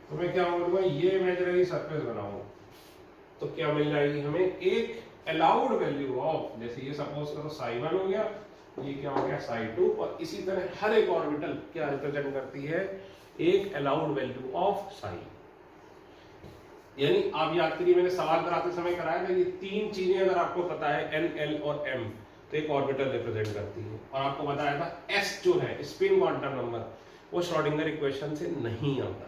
तो मैं क्या बोलूंगा ये इमेजिनरी सरफेस बनाऊं तो क्या मिल जाएगी हमें एक अलाउड वैल्यू ऑफ, जैसे ये सपोज करो psi1 हो गया, ये क्या हो गया psi2, और इसी तरह हर एक ऑर्बिटल क्या रिप्रेजेंट करती है एक अलाउड वैल्यू ऑफ psi। यानी आप याद करिए मैंने सवाल कराते समय कराया था, ये तीन चीजें अगर आपको पता है N L और M तो एक ऑर्बिटल रिप्रेजेंट करती है, और आपको बताया था S जो है स्पिन क्वांटम नंबर वो श्रोडिंगर इक्वेशन से नहीं आता,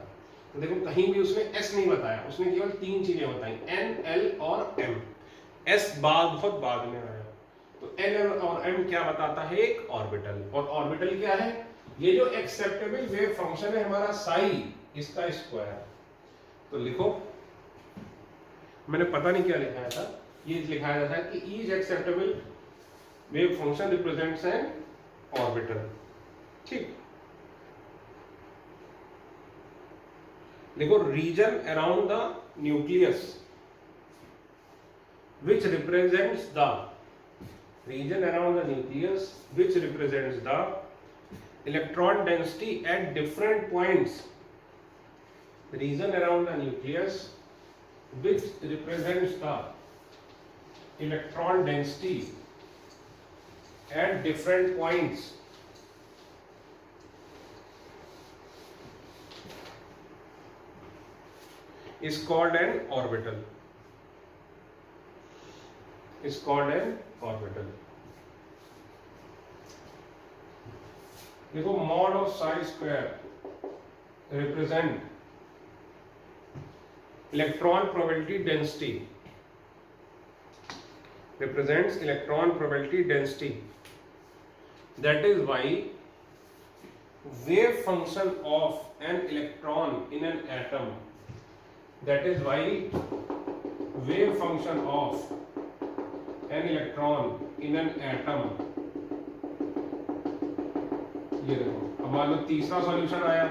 तो देखो कहीं भी उसने S नहीं बताया, उसने केवल तीन चीजें बताई N L और M, S बहुत बाद में आया, तो N L और M क्या बताता है एक ऑर्बिटल, और ऑर्बिटल क्या है ये जो एक्सेप्टेबल वेव फंक्शन है हमारा साई इसका स्क्वायर। तो लिखो मैंने पता नहीं क्या लिखाया था, ये लिखाया था कि each acceptable wave function represents an orbital. ठीक, देखो region around the nucleus which represents the region around the nucleus which represents the electron density at different points, region around the nucleus which represents the electron density at different points is called an orbital, is called an orbital। देखो mod of psi square represent electron probability density, represents electron probability density, that is why wave function of an electron in an atom, that is why wave function of an electron in an atom, ये देखो अब मान लो तीसरा solution आया,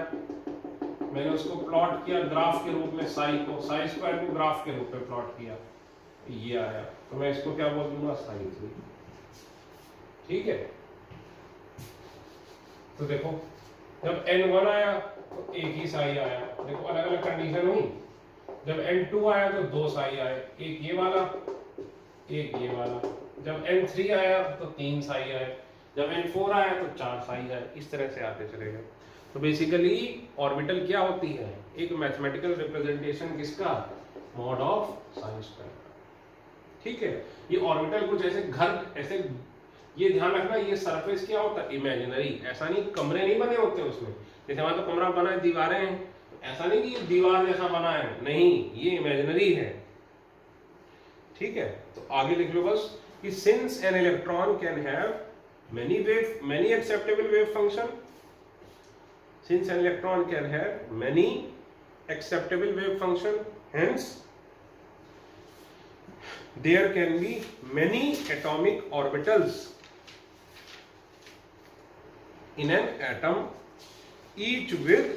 मैंने उसको plot किया graph के रूप में, साई को साई स्क्वायर को ग्राफ के रूप में प्लॉट किया, ये आया, तो मैं इसको क्या बोल दूंगा psi3। ठीक है, तो देखो जब N1 आया तो एक ही साई आया। देखो अलग अलग कंडीशन हुई। जब N2 आया तो 2 साई आए, एक ये वाला एक ये वाला। जब N3 आया तो 3 साई आए, जब N4 आया तो 4 साई आए। इस तरह से आते चले गए। तो बेसिकली ऑर्बिटल क्या होती है? एक मैथमेटिकल रिप्रेजेंटेशन किसका? Mod of sine square. ठीक है, ये ऑर्बिटल कुछ ऐसे घर ऐसे, ये ध्यान रखना, ये सरफेस क्या होता है? इमेजिनरी। ऐसा नहीं कमरे नहीं बने होते उसमें, जैसे हमारा तो कमरा बना है, दीवारें हैं, ऐसा नहीं कि ये दीवार जैसा बना है, नहीं, ये इमेजिनरी है। ठीक है, तो आगे लिख लो बस कि since N electron can have many acceptable wave function, since an electron can have many acceptable wave function, hence there can be many atomic orbitals in an atom, each with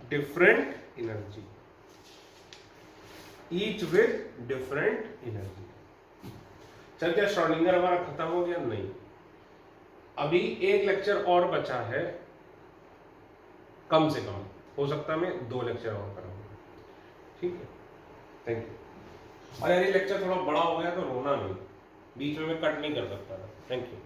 different energy, each with different energy। चल, क्या Schrodinger हमारा खत्म हो गया? नहीं, अभी एक lecture और बचा है, कम से कम हो सकता है मैं 2 लेक्चर और कराऊंगा। ठीक है, थैंक यू। और यार ये लेक्चर थोड़ा बड़ा हो गया तो रोना नहीं, बीच में मैं कट नहीं कर सकता था। Thank you.